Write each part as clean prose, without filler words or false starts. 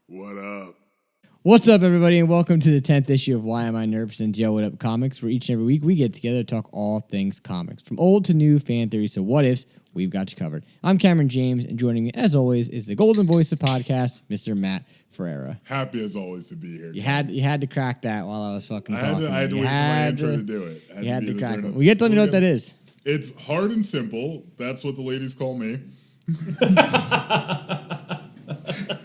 What up? What's up, everybody, and welcome to the 10th issue of Why Am I Nervous and Joe What Up Comics, where each and every week we get together to talk all things comics, from old to new fan theories to what ifs. We've got you covered. I'm Cameron James, and joining me, as always, is the golden voice of podcast, Mr. Matt Ferreira. Happy as always to be here. You had to crack that while I was fucking talking. I had to wait for my intro to do it. You had to crack it. Well, you have to let me know what that is. It's hard and simple. That's what the ladies call me.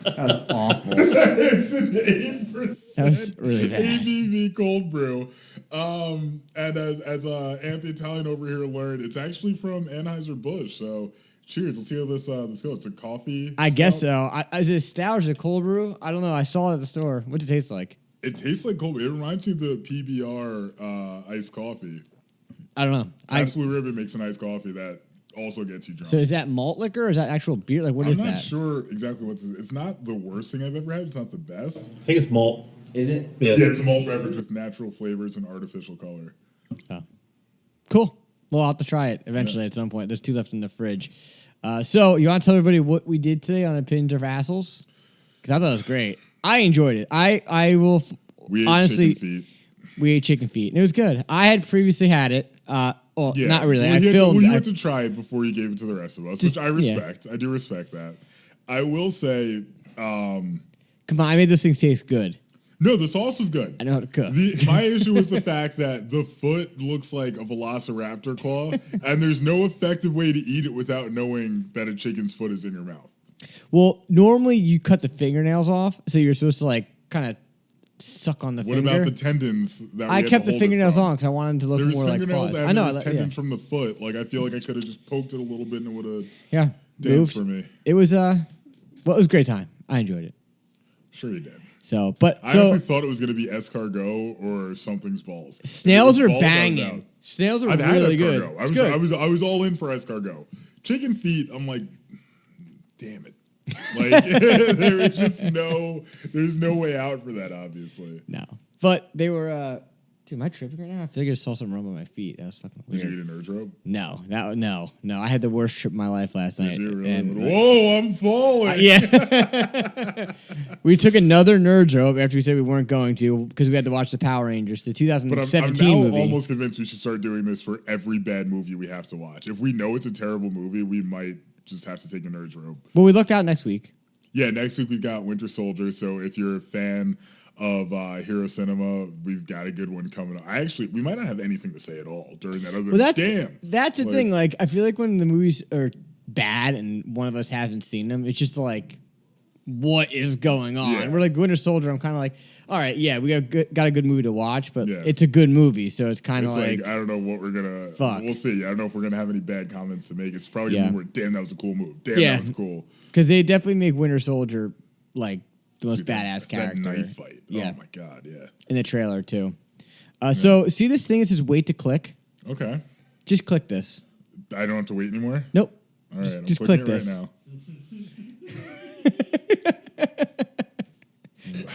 That was awful. It's an 8% That was really bad. ABV cold brew. And as Anti-Italian over here learned, it's actually from Anheuser-Busch. So cheers. Let's see how this goes. It's a coffee. I guess so. Is it a stout or is it a cold brew? I don't know. I saw it at the store. What's it taste like? It tastes like cold brew. It reminds me of the PBR iced coffee. I don't know. Absolute Ribbon makes an iced coffee that also gets you drunk. So is that malt liquor or is that actual beer? Like, what is that? I'm not sure exactly what this is. It's not the worst thing I've ever had. It's not the best. I think it's malt. Is it? Yeah. Yeah, it's a malt beverage with natural flavors and artificial color. Oh. Cool. Well, I'll have to try it eventually at some point. There's 2 left in the fridge. So you want to tell everybody what we did today on Opinions of Assholes? Because I thought it was great. I enjoyed it. I will We ate honestly, chicken feet. we ate chicken feet. And it was good. I had previously had it. Well, Yeah. not really. Well, I you filmed. had to try it before you gave it to the rest of us, Just- which I respect. I do respect that. I will say, Come on, I made those things taste good. no, the sauce was good. I know how to cook. My issue was the fact that the foot looks like a velociraptor claw, and there's no effective way to eat it without knowing that a chicken's foot is in your mouth. Well, normally you cut the fingernails off, so you're supposed to like kind of suck on the What finger. about the tendons? That I we kept had to the hold it fingernails from? on because I wanted them to look There's more like fingernails claws. and I know. there's Yeah. tendons from the foot. Like I feel like I could have just poked it a little bit and it would have Yeah. danced Moved. for me. It was well, it was a great time. I enjoyed it. Sure you did. So, but I so honestly thought it was going to be escargot or something's balls. snails If it are was balls, I was banging. out. Snails are I've had really escargot. good. I It's was, good. I was all in for escargot. Chicken feet, I'm like, damn it. Like there's no way out for that, obviously. No, but they were. Dude, am I tripping right now? I feel like I saw something wrong with my feet. That was fucking Did weird. you eat a nerd robe? No. I had the worst trip of my life last night. Did you really? and, Whoa, I'm falling. yeah. We took another nerd robe after we said we weren't going to because we had to watch the Power Rangers, the But I'm 2017 now movie. almost convinced we should start doing this for every bad movie we have to watch. If we know it's a terrible movie, we might just have to take a nerd's robe. Well, we looked out next week. Yeah, next week we've got Winter Soldier. So if you're a fan of Hero Cinema, we've got a good one coming up. We might not have anything to say at all during that other. Well, damn. That's the thing. Like, I feel like when the movies are bad and one of us hasn't seen them, it's just like, what is going on? Yeah. We're like Winter Soldier. I'm kind of like, all right, yeah, we got a good movie to watch, but Yeah. it's a good movie, so it's kind of It's like, I don't know what we're gonna. Fuck. We'll see. I don't know if we're gonna have any bad comments to make. It's probably gonna be more. Damn, that was a cool move. Damn, Yeah. that was cool. because they definitely make Winter Soldier like the most Dude, badass character. That knife fight. Yeah. Oh my god. Yeah. In the trailer too. So see this thing that says wait to click? Okay. Just click this. I don't have to wait anymore. Nope. All right. I'm Just clicking click it this. right now.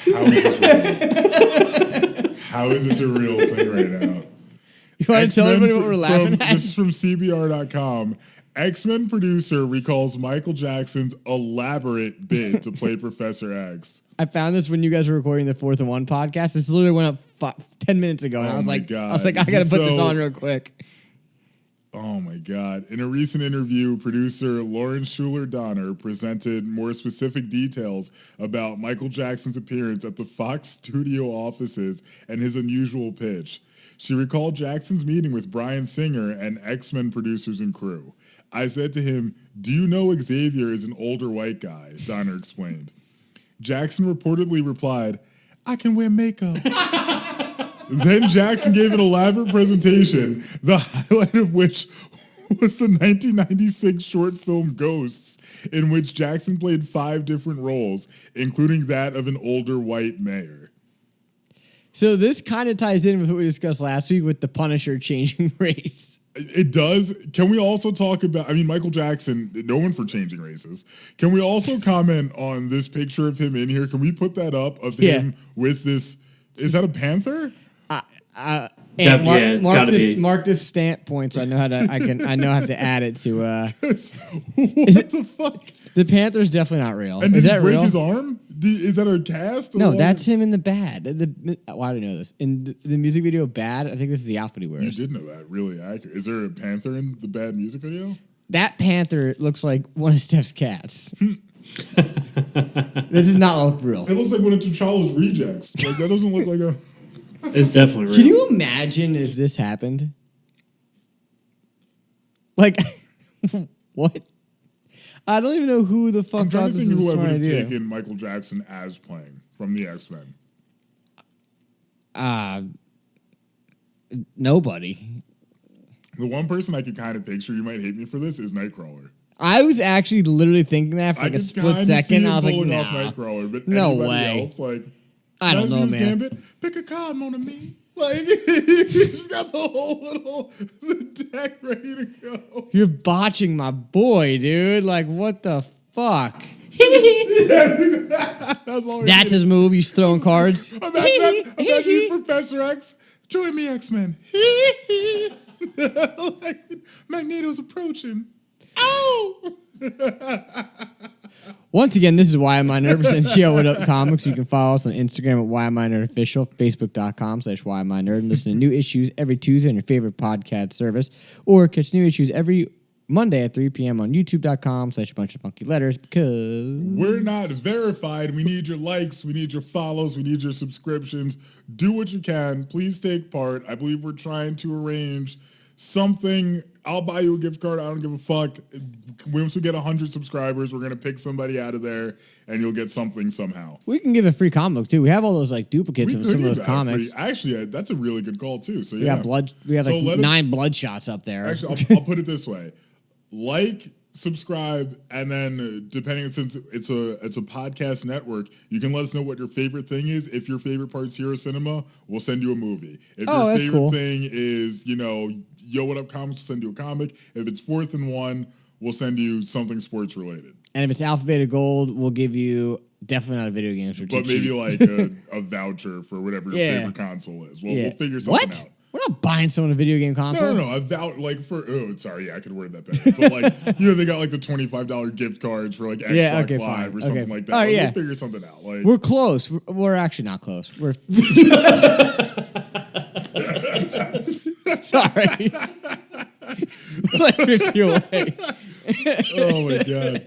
How is this real? How is this a real thing right now? You want to tell X-Men everybody what we're laughing at? This is from CBR.com. X-Men producer recalls Michael Jackson's elaborate bid to play Professor X. I found this when you guys were recording the 4th and 1 podcast. This literally went up 10 minutes ago, and Oh I was my like, God. I got to put this So- on real quick. Oh my God. In a recent interview, producer Lauren Schuler Donner presented more specific details about Michael Jackson's appearance at the Fox studio offices and his unusual pitch. She recalled Jackson's meeting with Bryan Singer and X-Men producers and crew. I said to him, "Do you know Xavier is an older white guy?" Donner explained. Jackson reportedly replied, "I can wear makeup." Then Jackson gave an elaborate presentation, the highlight of which was the 1996 short film Ghosts, in which Jackson played 5 different roles, including that of an older white mayor. So this kind of ties in with what we discussed last week with the Punisher changing race. It does. Can we also talk about, Michael Jackson, known for changing races. Can we also comment on this picture of him in here? Can we put that up of him with this? Is that a panther? And it's gotta be. mark this stamp point so I know how to I know I have to add it to What Is it- the fuck? the Panther's definitely not real. And Is did he that break real? his arm? Is that a cast? No, that's him in the Bad. Why do I know this? In the music video Bad, I think this is the outfit he wears. You did know that. Really accurate. Is there a panther in the Bad music video? That panther looks like one of Steph's cats. That does not look real. It looks like one of T'Challa's rejects. Like that doesn't look like a. It's definitely real. Can you imagine if this happened? Like, what? I don't even know who the fuck I'm trying thought to this think was a who I smart would have idea. taken Michael Jackson as playing from the X-Men. Nobody. The one person I could kind of picture, you might hate me for this, is Nightcrawler. I was actually literally thinking that for like a split second. I was like, pulling nah. off Nightcrawler, but No anybody way. else, like, I don't know, James man. Gambit, pick a card, mon ami. Like, he's got the whole little deck ready to go. You're botching my boy, dude. Like, what the fuck? That's his move. He's throwing cards. Imagine he's Professor X. Join me, X-Men. Like, Magneto's approaching. Ow! Once again, this is Why Am I Nerd? And Show What Up Comics. You can follow us on Instagram at Why Am I Nerd Official, Facebook.com/Why Am I Nerd, and listen to new issues every Tuesday on your favorite podcast service, or catch new issues every Monday at 3 p.m. on YouTube.com/Bunch of Funky Letters, because we're not verified. We need your likes. We need your follows. We need your subscriptions. Do what you can. Please take part. I believe we're trying to arrange something. I'll buy you a gift card. I don't give a fuck. Once we get 100 subscribers, we're going to pick somebody out of there, and you'll get something somehow. we can give a free comic book, too. We have all those like duplicates of some of those comics. Actually, that's a really good call, too. So, We yeah. have blood. We have So like 9 blood shots up there. Actually, I'll put it this way. Like, subscribe, and then depending, since it's a podcast network, you can let us know what your favorite thing is. If your favorite part's Hero Cinema, we'll send you a movie. If your that's favorite cool. thing is, Yo What Up Comics, we'll send you a comic. If it's 4th and 1, we'll send you something sports related. And if it's Alpha Beta Gold, we'll give you definitely not a video game. But maybe like a voucher for whatever your favorite console is. We'll figure something out. We're not buying someone a video game console. No. Like for I could word that better. But like they got like the $25 gift cards for like Xbox Live or something like that. Oh, We'll figure something out. Like we're close. We're actually not close. We're sorry. Like 50 away. oh my god.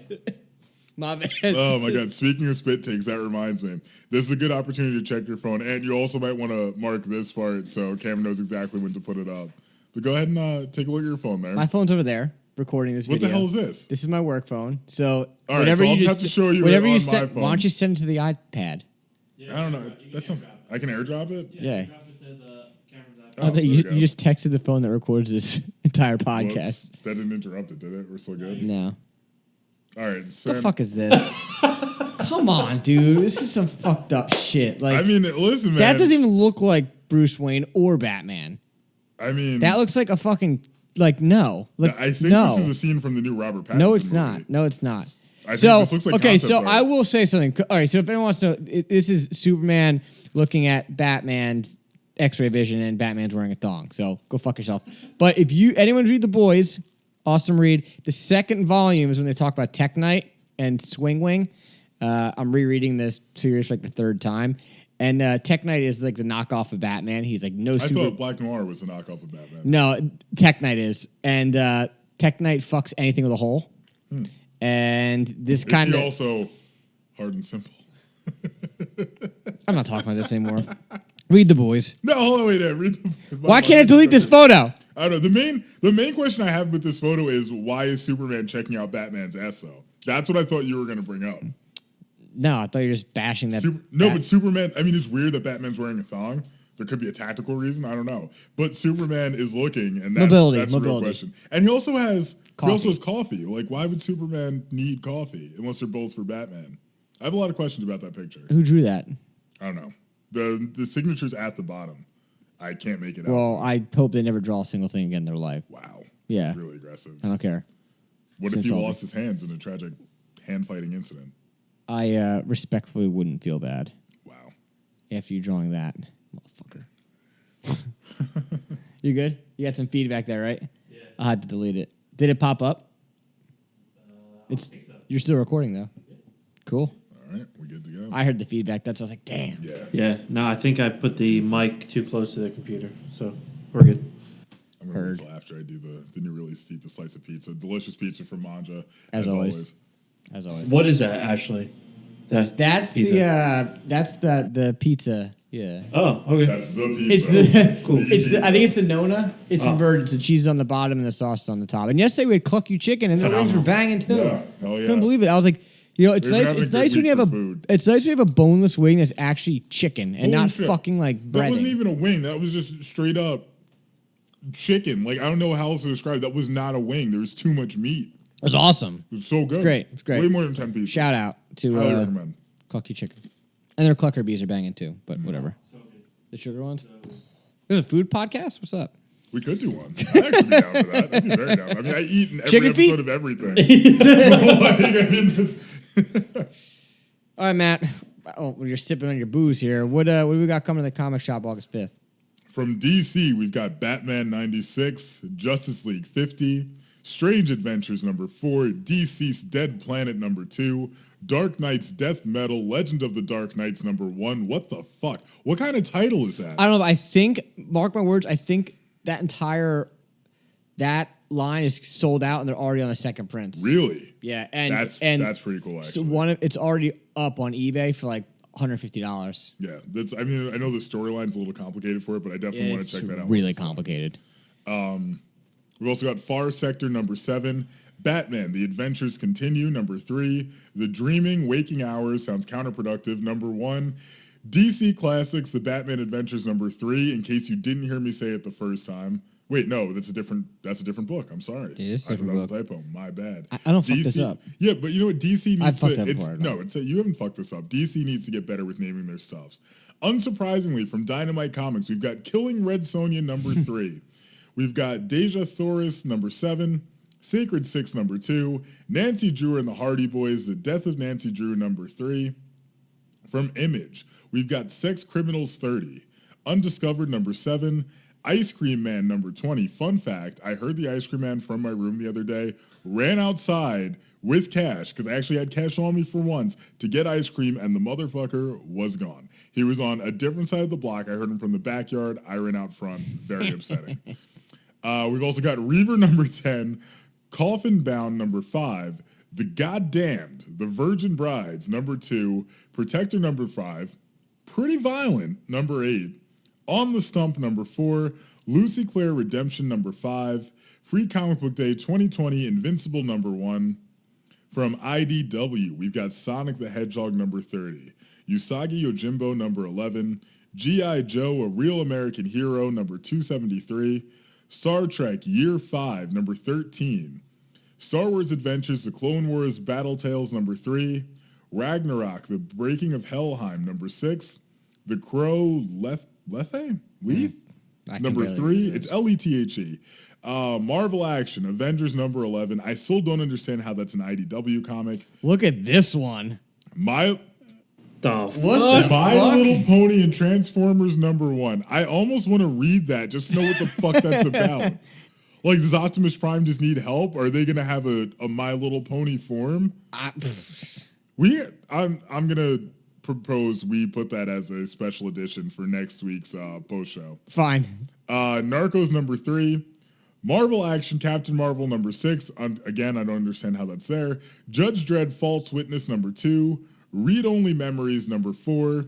My bad. Oh my god. Speaking of spit takes, that reminds me. This is a good opportunity to check your phone, and you also might want to mark this part so Cam knows exactly when to put it up. But go ahead and take a look at your phone there. My phone's over there recording this What video. the hell is this? This is my work phone. So All right, whatever so I'll you just have to show you whatever it you on send, my phone. why don't you send it to the iPad? I don't know. That's something. I can airdrop it? Yeah. Drop it to the camera's I thought there you, we go. you just texted the phone that records this entire podcast. Whoops. That didn't interrupt it, did it? We're still good? No. All right. What the fuck is this? Come on, dude. This is some fucked up shit. Like, I mean, listen, man. that doesn't even look like Bruce Wayne or Batman. I mean, That looks like a fucking no. Like, I think no. this is a scene from the new Robert Pattinson No, it's movie. not. No, it's not. I think So this looks like okay, concept so art. I will say something. All right, so if anyone wants to know, this is Superman looking at Batman's X-ray vision, and Batman's wearing a thong. So go fuck yourself. But if anyone read The Boys, awesome read. The second volume is when they talk about Tech Knight and Swing Wing. I'm rereading this series for like the third time. And Tech Knight is like the knockoff of Batman. He's like I thought Black Noir was a knockoff of Batman. No, Tech Knight is. And Tech Knight fucks anything with a hole. And this kind Is of... he also hard and simple? I'm not talking about this anymore. Read The Boys. No, hold on, wait. Read the, Why can't I delete this photo? I don't know. The main question I have with this photo is why is Superman checking out Batman's ass though? That's what I thought you were going to bring up. No, I thought you were just bashing that. But Superman, I mean, it's weird that Batman's wearing a thong. There could be a tactical reason. I don't know. But Superman is looking, and that's the real question. And he also has coffee. Like, why would Superman need coffee unless they're both for Batman? I have a lot of questions about that picture. Who drew that? I don't know. The signature's at the bottom. I can't make it out. Well, I hope they never draw a single thing again in their life. Wow. Yeah. That's really aggressive. I don't care. What if he insulting. lost his hands in a tragic hand-fighting incident? I respectfully wouldn't feel bad Wow. after you drawing that, motherfucker. You good? You got some feedback there, right? Yeah. I had to delete it. Did it pop up? I don't think so. You're still recording though. Yeah. Cool. All All right, we good to go. I heard the feedback. That's why I was like, damn. Yeah. Yeah, no, I think I put the mic too close to the computer, so we're good. I'm going to wait until after I do the new release to eat the slice of pizza. Delicious pizza from Manja. As always. As always. What is that, Ashley? That's pizza. the pizza. Yeah. Oh, okay. That's the pizza. It's the Cool. I think it's the Nona. It's inverted, so cheese is on the bottom and the sauce is on the top. And yesterday we had Cluck You Chicken, and the wings were banging too. Yeah, hell yeah. Couldn't believe it. I was like, it's We've been nice. having a It's good nice when week you have for a. food. It's nice when you have a boneless wing that's actually chicken and Holy not shit. fucking like That breading. wasn't even a wing. That was just straight up chicken. Like, I don't know how else to describe it. That was not a wing. There was too much meat. It was awesome. It was so good. great. It's great. Way more than 10 pieces. Shout out to Highly recommend. Cluck You Chicken, and their Clucker bees are banging too. But whatever. The sugar ones. There's a food podcast. What's up? We could do one. I'd actually be down for that. I'd be very down. I mean, I eat in every Chicken feet? episode of everything. Like, I mean, All right, Matt. Oh, you're sipping on your booze here. What do we got coming to the comic shop August 5th? from DC, we've got Batman 96, Justice League 50, Strange Adventures number 4, DCeased Dead Planet number 2, Dark Knight's Death Metal, Legend of the Dark Knights number 1. What the fuck? What kind of title is that? I don't know. I think, mark my words, I think that line is sold out and they're already on the second prints. Really? Yeah, and That's pretty cool, actually. So it's already up on eBay for like $150. Yeah, I mean, I know the storyline's a little complicated for it, but I definitely want to check that out. Really complicated. We've also got Far Sector number 7, Batman, The Adventures Continue number 3, The Dreaming Waking Hours sounds counterproductive number 1, DC Classics, The Batman Adventures number 3. In case you didn't hear me say it the first time. Wait, no, that's a different book. I'm sorry. It is I a thought that different was a typo. My bad. I don't fuck this up. Yeah, but you know what? DC needs fucked to. up before, You haven't fucked this up. DC needs to get better with naming their stuffs. Unsurprisingly, from Dynamite Comics, we've got Killing Red Sonja number 3. We've got Dejah Thoris number 7, Sacred 6 number 2, Nancy Drew and the Hardy Boys, The Death of Nancy Drew number 3. From Image, we've got Sex Criminals 30, Undiscovered number 7, Ice Cream Man number 20. Fun fact, I heard the Ice Cream Man from my room the other day, ran outside with cash, because I actually had cash on me for once, to get ice cream, and the motherfucker was gone. He was on a different side of the block. I heard him from the backyard. I ran out front. Very upsetting. We've also got Reaver number 10, Coffin Bound number 5, The Goddamned, The Virgin Brides number 2, Protector number 5, Pretty Violent number 8, On the Stump number 4, Lucy Claire Redemption number 5, Free Comic Book Day 2020 Invincible number 1. From IDW, we've got Sonic the Hedgehog number 30, Usagi Yojimbo number 11, G.I. Joe, A Real American Hero number 273, Star Trek Year 5 number 13, Star Wars Adventures The Clone Wars Battle Tales number 3, Ragnarok The Breaking of Helheim number 6, The Crow Leith number 3. It's Lethe. Marvel Action Avengers number 11. I still don't understand how that's an IDW comic. Look at this one. My What the My fuck? Little Pony and Transformers number 1. I almost want to read that just to know what the fuck that's about. Like, does Optimus Prime just need help? Or are they gonna have a My Little Pony form? I'm gonna propose we put that as a special edition for next week's post show. Fine. Narcos number 3. Marvel Action Captain Marvel number 6. Again, I don't understand how that's there. Judge Dredd False Witness number 2. Read Only Memories number 4.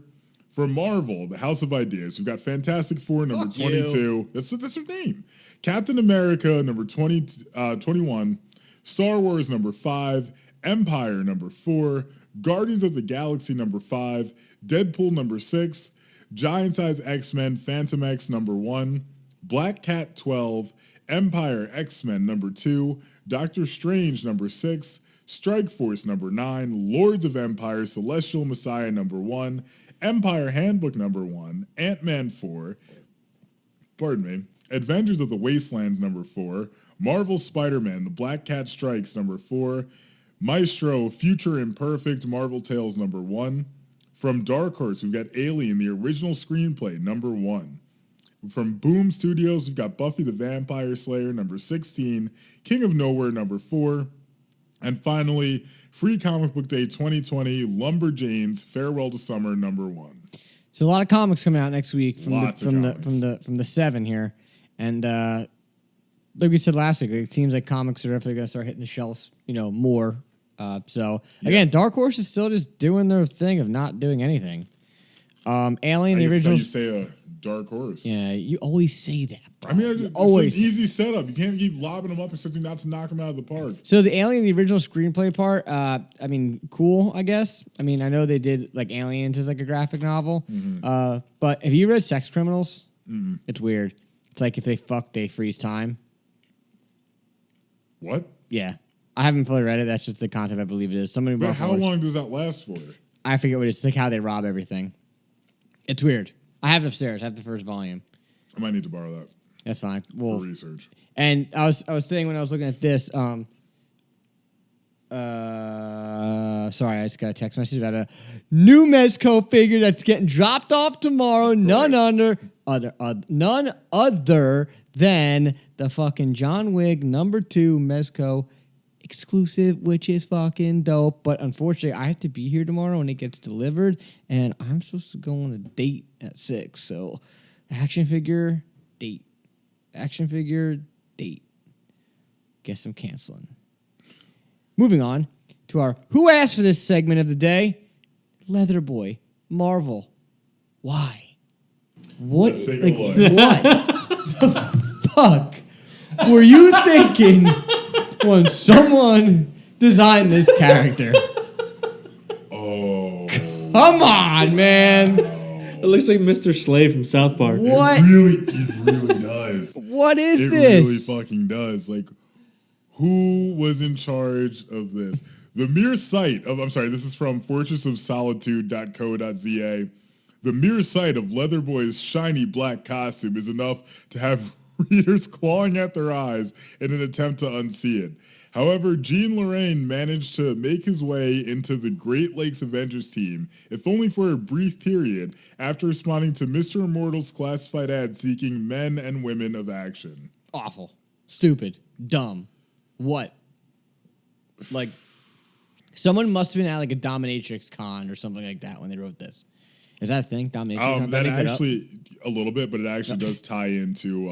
From Marvel, The House of Ideas, we've got Fantastic Four number 22. That's her name. Captain America number 21. Star Wars number 5. Empire number 4. Guardians of the Galaxy number 5. Deadpool number 6. Giant Size X-Men Phantom X number 1. Black Cat 12. Empire X-Men number 2. Doctor Strange number 6. Strike Force number 9, Lords of Empire, Celestial Messiah number 1, Empire Handbook number 1, Ant-Man 4, Adventures of the Wastelands number 4, Marvel Spider-Man, The Black Cat Strikes number 4, Maestro, Future Imperfect, Marvel Tales number 1. From Dark Horse, we've got Alien, the original screenplay number 1. From Boom Studios, we've got Buffy the Vampire Slayer number 16, King of Nowhere number 4, And finally, Free Comic Book Day 2020, Lumberjanes, Farewell to Summer, #1. So a lot of comics coming out next week from Lots of the 7 here, and like we said last week, it seems like comics are definitely going to start hitting the shelves, more. Again, Dark Horse is still just doing their thing of not doing anything. Alien, the original. You say a Dark Horse. Yeah, you always say that, bro. I mean, it's always an easy setup. You can't keep lobbing them up expecting not to knock them out of the park. So the Alien, the original screenplay part, cool, I guess. I mean, I know they did like Aliens as like a graphic novel, but have you read Sex Criminals? Mm-hmm. It's weird. It's like if they fuck, they freeze time. What? Yeah, I haven't fully read it. That's just the concept I believe it is. Somebody. But how long does that last for? I forget what it's like. How they rob everything. It's weird. I have it upstairs. I have the first volume. I might need to borrow that. That's fine. For research. And I was saying when I was looking at this, sorry, I just got a text message about a new Mezco figure that's getting dropped off tomorrow. None other than the fucking John Wick #2 Mezco exclusive, which is fucking dope. But unfortunately, I have to be here tomorrow when it gets delivered, and I'm supposed to go on a date at 6. So, action figure, date. Action figure, date. Guess I'm canceling. Moving on to our Who Asked for This segment of the day. Leather Boy, Marvel. Why? What? Let's take a Like, look. what the fuck were you thinking when someone designed this character? Oh. Come on, man. It looks like Mr. Slave from South Park. What? It really does. What is It this? really fucking does. Like, who was in charge of this? The mere sight of, I'm sorry, this is from fortressofsolitude.co.za. The mere sight of Leatherboy's shiny black costume is enough to have readers clawing at their eyes in an attempt to unsee it. However, Jean Lorraine managed to make his way into the Great Lakes Avengers team, if only for a brief period, after responding to Mr. Immortal's classified ad seeking men and women of action. Awful. Stupid. Dumb. What? Like, someone must have been at like a dominatrix con or something like that when they wrote this. Is that a thing? Dominatrix con? That actually, a little bit, but it actually does tie into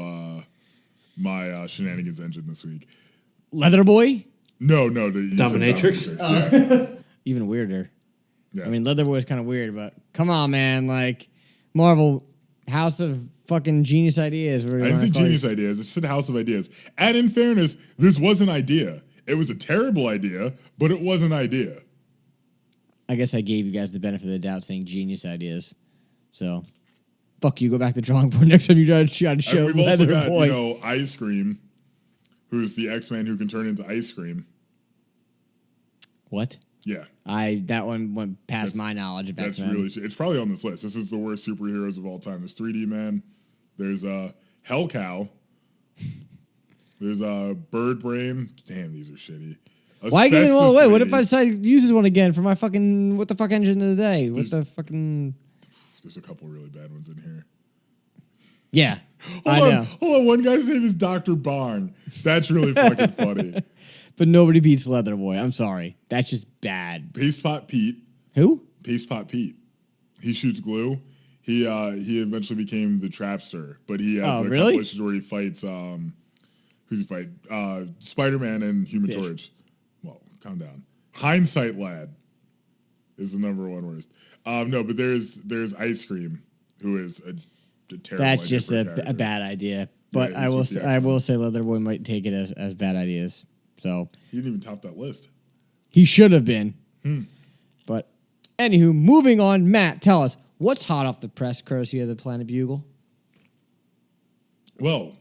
my shenanigans engine this week. Leather Boy? No, Dominatrix? Yeah. Even weirder. Yeah. I mean, Leather Boy is kind of weird, but come on, man. Like, Marvel, House of fucking Genius Ideas. I didn't say genius ideas. I said House of Ideas. And in fairness, this was an idea. It was a terrible idea, but it was an idea. I guess I gave you guys the benefit of the doubt saying Genius Ideas. So, fuck you. Go back to the drawing board next time you try to show We've also Leather got, Boy. Ice Cream, who's the X-Man who can turn into ice cream. What? Yeah. That one went past my knowledge of That's X-Men. really, it's probably on this list. This is the worst superheroes of all time. There's 3D Man. There's Hell Cow. There's Bird Brain. Damn, these are shitty. Why give them all Asbestos away? What if Lady. I decide to use this one again for my fucking what the fuck engine of the day? What the fucking There's a couple really bad ones in here. yeah, I know. Hold on. One guy's name is Dr. Bong. That's really fucking funny. But nobody beats Leather Boy. I'm sorry, that's just bad. Paste Pot Pete. Who? Paste Pot Pete. He shoots glue. He eventually became the Trapster, but he has a really? couple issues where he fights who's he fight? Spider-Man and Human Fish. Torch. Well, calm down. Hindsight Lad is the number one worst. No, but there's Ice Cream, who is a terrible. That's idea just for a character. bad idea. But Yeah, I he's will just the I will X-Men. say Leather Boy might take it as bad ideas. So He didn't even top that list. he should have been. But anywho, moving on. Matt, tell us what's hot off the press, courtesy of the Planet Bugle. Well,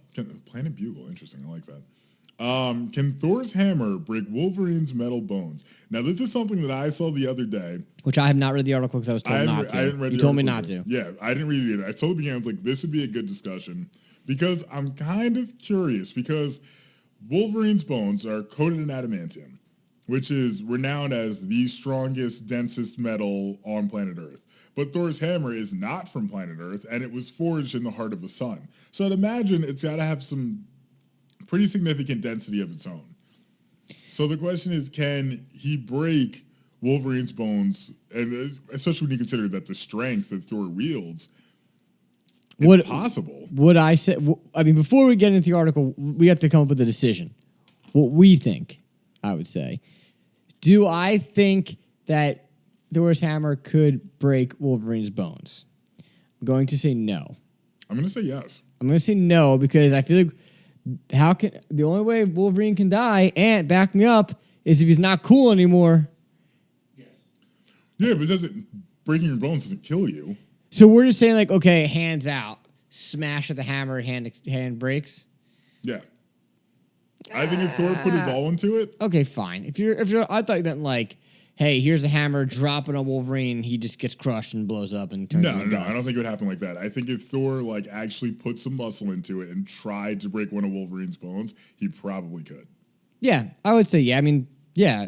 Planet Bugle, interesting. I like that. Can Thor's hammer break Wolverine's metal bones? Now, this is something that I saw the other day. Which I have not read the article because I was told not to. I didn't read You the told me article not to. either. Yeah, I didn't read it either. I saw the beginning. I was like, this would be a good discussion because I'm kind of curious because Wolverine's bones are coated in adamantium, which is renowned as the strongest, densest metal on planet Earth. But Thor's hammer is not from planet Earth, and it was forged in the heart of a sun. So I'd imagine it's got to have some pretty significant density of its own. So the question is, can he break Wolverine's bones, and especially when you consider that the strength that Thor wields, it's possible. Would I say? I mean, before we get into the article, we have to come up with a decision. What we think, I would say. Do I think that Thor's hammer could break Wolverine's bones? I'm going to say no. I'm going to say yes. I'm going to say no because I feel like the only way Wolverine can die, and back me up, is if he's not cool anymore. Yes. Yeah, but breaking your bones doesn't kill you. So we're just saying like, okay, hands out, smash at the hammer, hand breaks. Yeah. I think if Thor put his all into it. Okay, fine. If you're, I thought you meant like, hey, here's a hammer, drop it on Wolverine, he just gets crushed and blows up and turns into dust. I don't think it would happen like that. I think if Thor like actually put some muscle into it and tried to break one of Wolverine's bones, he probably could. Yeah, I would say yeah. I mean, yeah.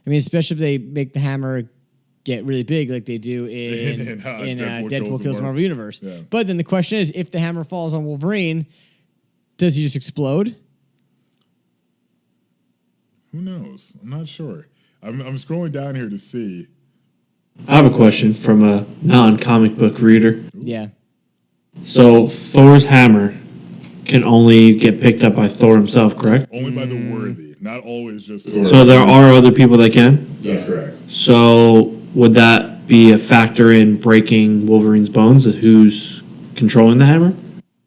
I mean, especially if they make the hammer get really big like they do in Deadpool Kills the Marvel Universe. Yeah. But then the question is, if the hammer falls on Wolverine, does he just explode? Who knows? I'm not sure. I'm scrolling down here to see. I have a question from a non-comic book reader. Yeah. So Thor's hammer can only get picked up by Thor himself, correct? Only by the worthy, not always just Thor. So there are other people that can? That's correct. So would that be a factor in breaking Wolverine's bones? Who's controlling the hammer?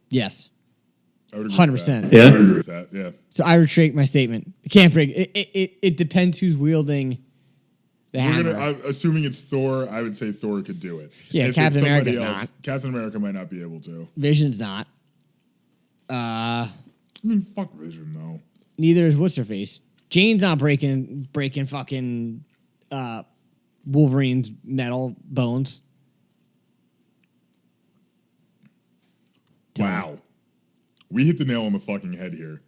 Yes. I would agree 100%. with that. Yeah? I would agree with that, yeah. So I retract my statement. It can't break. It depends who's wielding the hammer. Assuming it's Thor, I would say Thor could do it. Yeah, if Captain it's somebody America's else, not. Captain America might not be able to. Vision's not. I mean, fuck Vision, though. Neither is what's her face. Jane's not breaking fucking Wolverine's metal bones. Wow. We hit the nail on the fucking head here.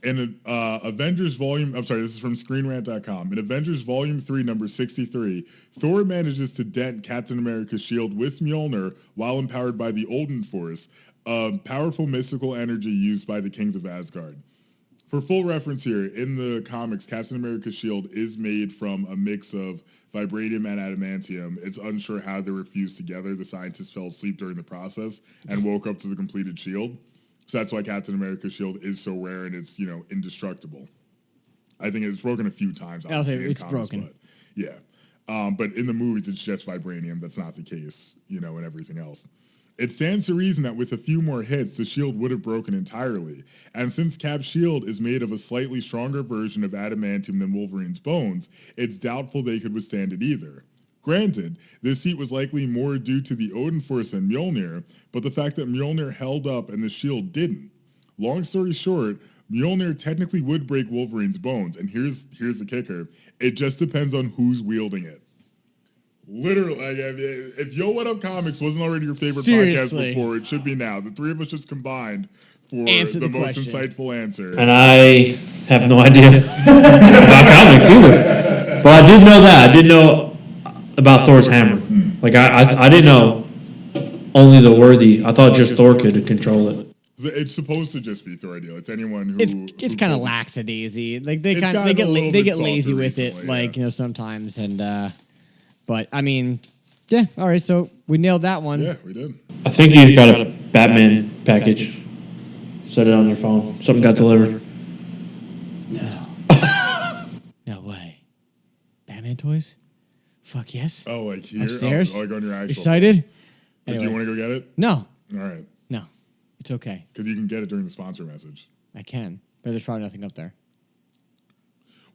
In Avengers Volume... I'm sorry, this is from ScreenRant.com. In Avengers Volume 3, number 63, Thor manages to dent Captain America's shield with Mjolnir while empowered by the Olden Force, a powerful mystical energy used by the Kings of Asgard. For full reference here, in the comics, Captain America's shield is made from a mix of vibranium and adamantium. It's unsure how they were fused together. The scientists fell asleep during the process and woke up to the completed shield. So that's why Captain America's shield is so rare and it's, indestructible. I think it's broken a few times. I'll say it's comics, broken. But, yeah. But in the movies, it's just vibranium. That's not the case, and everything else. It stands to reason that with a few more hits, the shield would have broken entirely. And since Cap's shield is made of a slightly stronger version of adamantium than Wolverine's bones, it's doubtful they could withstand it either. Granted, this feat was likely more due to the Odin Force than Mjolnir, but the fact that Mjolnir held up and the shield didn't. Long story short, Mjolnir technically would break Wolverine's bones, and here's the kicker. It just depends on who's wielding it. Literally, if Yo What Up Comics wasn't already your favorite podcast before, it should be now. The three of us just combined for the most insightful answer. And I have no idea about comics either. But I did know that. I did know about Thor's hammer. Like, I didn't know only the worthy. I thought just Thor could control it. It's supposed to just be Thor ideal. It's anyone who... It's kind of lackadaisy. Like, they get lazy with it, like, sometimes, and... But, I mean, yeah, all right, so we nailed that one. Yeah, we did. I think you got a Batman package. Set it on your phone. Something got delivered. No. No way. Batman toys? Fuck yes. Oh, like here? Upstairs? Oh, like on your actual... Excited? Anyway. Do you want to go get it? No. All right. No. It's okay. Because you can get it during the sponsor message. I can, but there's probably nothing up there.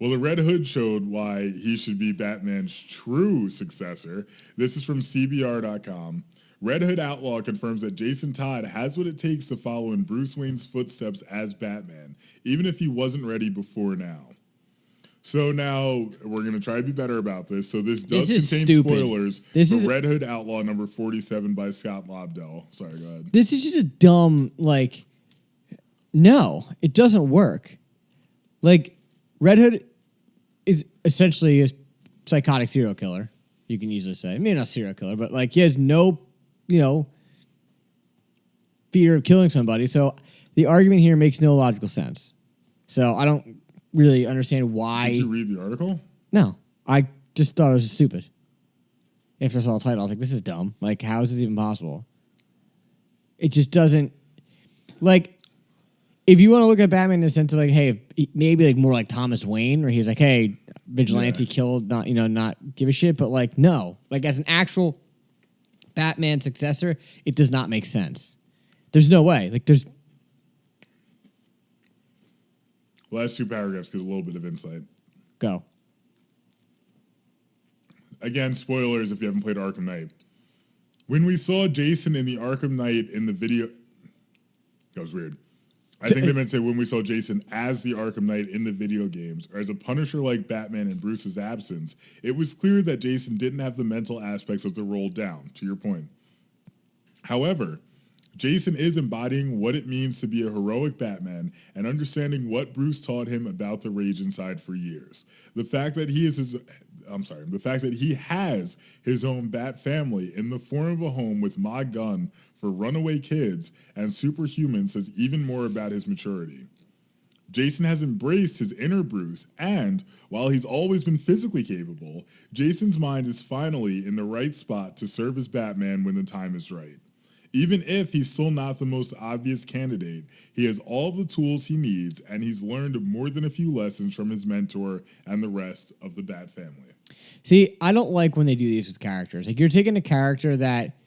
Well, the Red Hood showed why he should be Batman's true successor. This is from CBR.com. Red Hood Outlaw confirms that Jason Todd has what it takes to follow in Bruce Wayne's footsteps as Batman, even if he wasn't ready before now. So now we're going to try to be better about this. So this does contain spoilers for Red Hood Outlaw number 47 by Scott Lobdell. Sorry, go ahead. This is just a dumb, no, it doesn't work. Red Hood is essentially a psychotic serial killer, you can easily say. Maybe not serial killer, but he has no, fear of killing somebody. So the argument here makes no logical sense. So I don't really understand why. Did you read the article? No, I just thought it was stupid. After I saw the title, I was like, this is dumb. Like, how is this even possible? It just doesn't, like, if you want to look at Batman in the sense of, like, hey, maybe, like, more like Thomas Wayne, where he's like, hey, vigilante killed, not give a shit, but, like, no. Like, as an actual Batman successor, it does not make sense. There's no way. Like, there's... Last two paragraphs give a little bit of insight. Go. Again, spoilers if you haven't played Arkham Knight. When we saw Jason in the Arkham Knight in the video... That was weird. I think they meant to say when we saw Jason as the Arkham Knight in the video games, or as a Punisher like Batman in Bruce's absence, it was clear that Jason didn't have the mental aspects of the role down, to your point. However, Jason is embodying what it means to be a heroic Batman and understanding what Bruce taught him about the rage inside for years. The fact that he has his own Bat family in the form of a home with Ma Gun for runaway kids and superhumans says even more about his maturity. Jason has embraced his inner Bruce, and while he's always been physically capable, Jason's mind is finally in the right spot to serve as Batman when the time is right. Even if he's still not the most obvious candidate, he has all the tools he needs, and he's learned more than a few lessons from his mentor and the rest of the Bat family. See, I don't like when they do these with characters. Like, you're taking a character that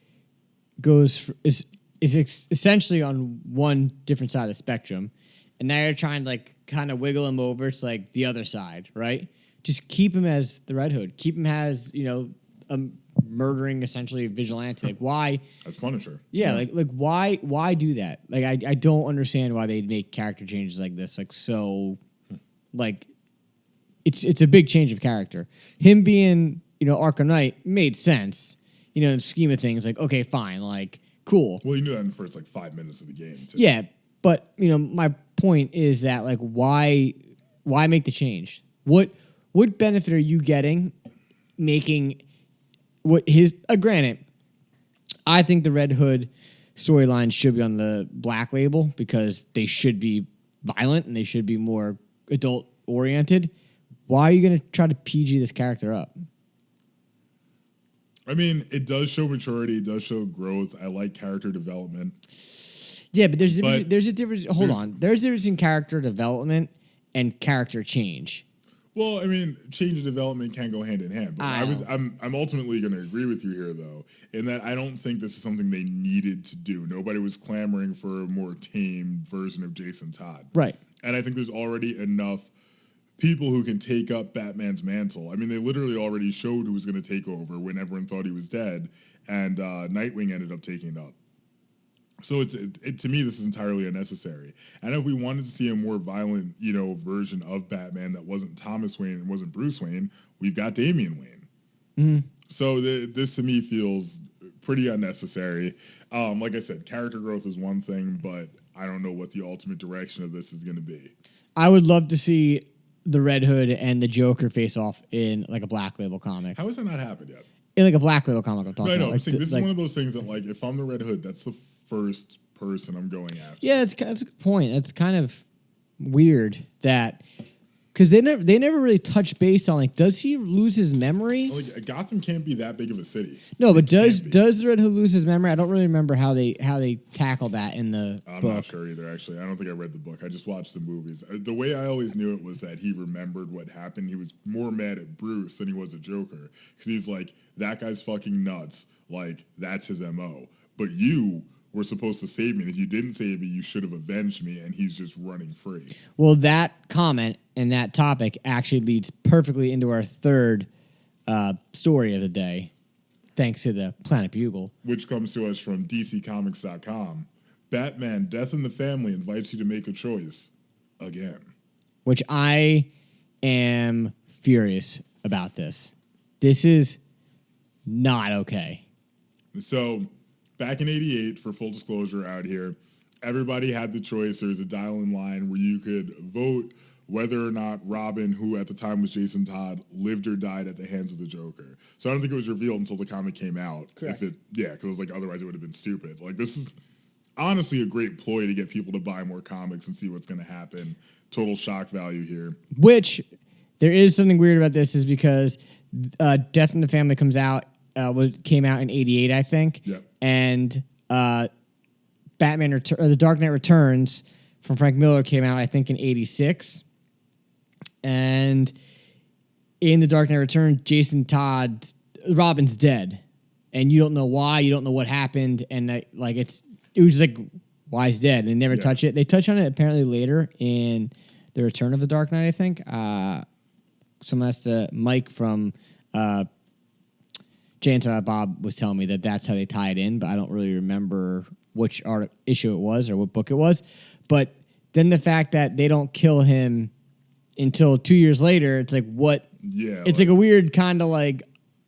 is essentially on one different side of the spectrum, and now you're trying to, like, kind of wiggle him over to, like, the other side, right? Just keep him as the Red Hood. Keep him as, a murdering, essentially, vigilante. Like, why? As Punisher. Yeah, like why do that? Like, I don't understand why they'd make character changes like this. Like, so, like, it's a big change of character. Him being, Arkham Knight made sense, in the scheme of things. Like, okay, fine, like, cool. Well, you knew that in the first, 5 minutes of the game, too. Yeah, but, my point is that, like, why make the change? What benefit are you getting making... granted, I think the Red Hood storyline should be on the Black Label because they should be violent and they should be more adult oriented. Why are you going to try to PG this character up? I mean, it does show maturity. It does show growth. I like character development. Yeah, but there's a difference. Hold on. There's a difference in character development and character change. Well, I mean, change and development can go hand in hand. But I'm ultimately going to agree with you here, though, in that I don't think this is something they needed to do. Nobody was clamoring for a more tame version of Jason Todd. Right. And I think there's already enough people who can take up Batman's mantle. I mean, they literally already showed who was going to take over when everyone thought he was dead, and Nightwing ended up taking it up. So to me, this is entirely unnecessary. And if we wanted to see a more violent, version of Batman that wasn't Thomas Wayne and wasn't Bruce Wayne, we've got Damian Wayne. Mm-hmm. So this to me feels pretty unnecessary. Like I said, character growth is one thing, but I don't know what the ultimate direction of this is going to be. I would love to see the Red Hood and the Joker face off in like a Black Label comic. How has that not happened yet? In like a Black Label comic, I'm talking about. I'm saying this is one of those things that, like, if I'm the Red Hood, that's the first person I'm going after. Yeah, that's a good point. It's kind of weird that because they never really touch base on, like, does he lose his memory? Like, Gotham can't be that big of a city. No, but does the Red Hood lose his memory? I don't really remember how they tackle that in the book. I'm not sure either, actually. I don't think I read the book. I just watched the movies. The way I always knew it was that he remembered what happened. He was more mad at Bruce than he was at Joker. Because he's like, that guy's fucking nuts. Like, that's his MO. But you were supposed to save me, and if you didn't save me, you should have avenged me, and he's just running free. Well, that comment and that topic actually leads perfectly into our third story of the day, thanks to the Planet Bugle. Which comes to us from DCComics.com. Batman, Death in the Family invites you to make a choice. Again. Which I am furious about this. This is not okay. So... back in 88, for full disclosure out here, everybody had the choice. There was a dial-in line where you could vote whether or not Robin, who at the time was Jason Todd, lived or died at the hands of the Joker. So I don't think it was revealed until the comic came out. Correct. Because it was like, otherwise it would have been stupid. Like, this is... honestly a great ploy to get people to buy more comics and see what's going to happen. Total shock value here. Which there is something weird about this is because Death in the Family came out in '88, I think. Yep. And The Dark Knight Returns from Frank Miller came out, I think, in '86. And in The Dark Knight Returns, Jason Todd's Robin's dead, and you don't know why, you don't know what happened, and it was just like, why he's dead. They never touch it. They touch on it apparently later in The Return of the Dark Knight, I think. Someone has to, Mike from Jay and Silent Bob was telling me that that's how they tie it in, but I don't really remember which issue it was or what book it was. But then the fact that they don't kill him until 2 years later, it's like, what? Yeah. It's like a weird kind of like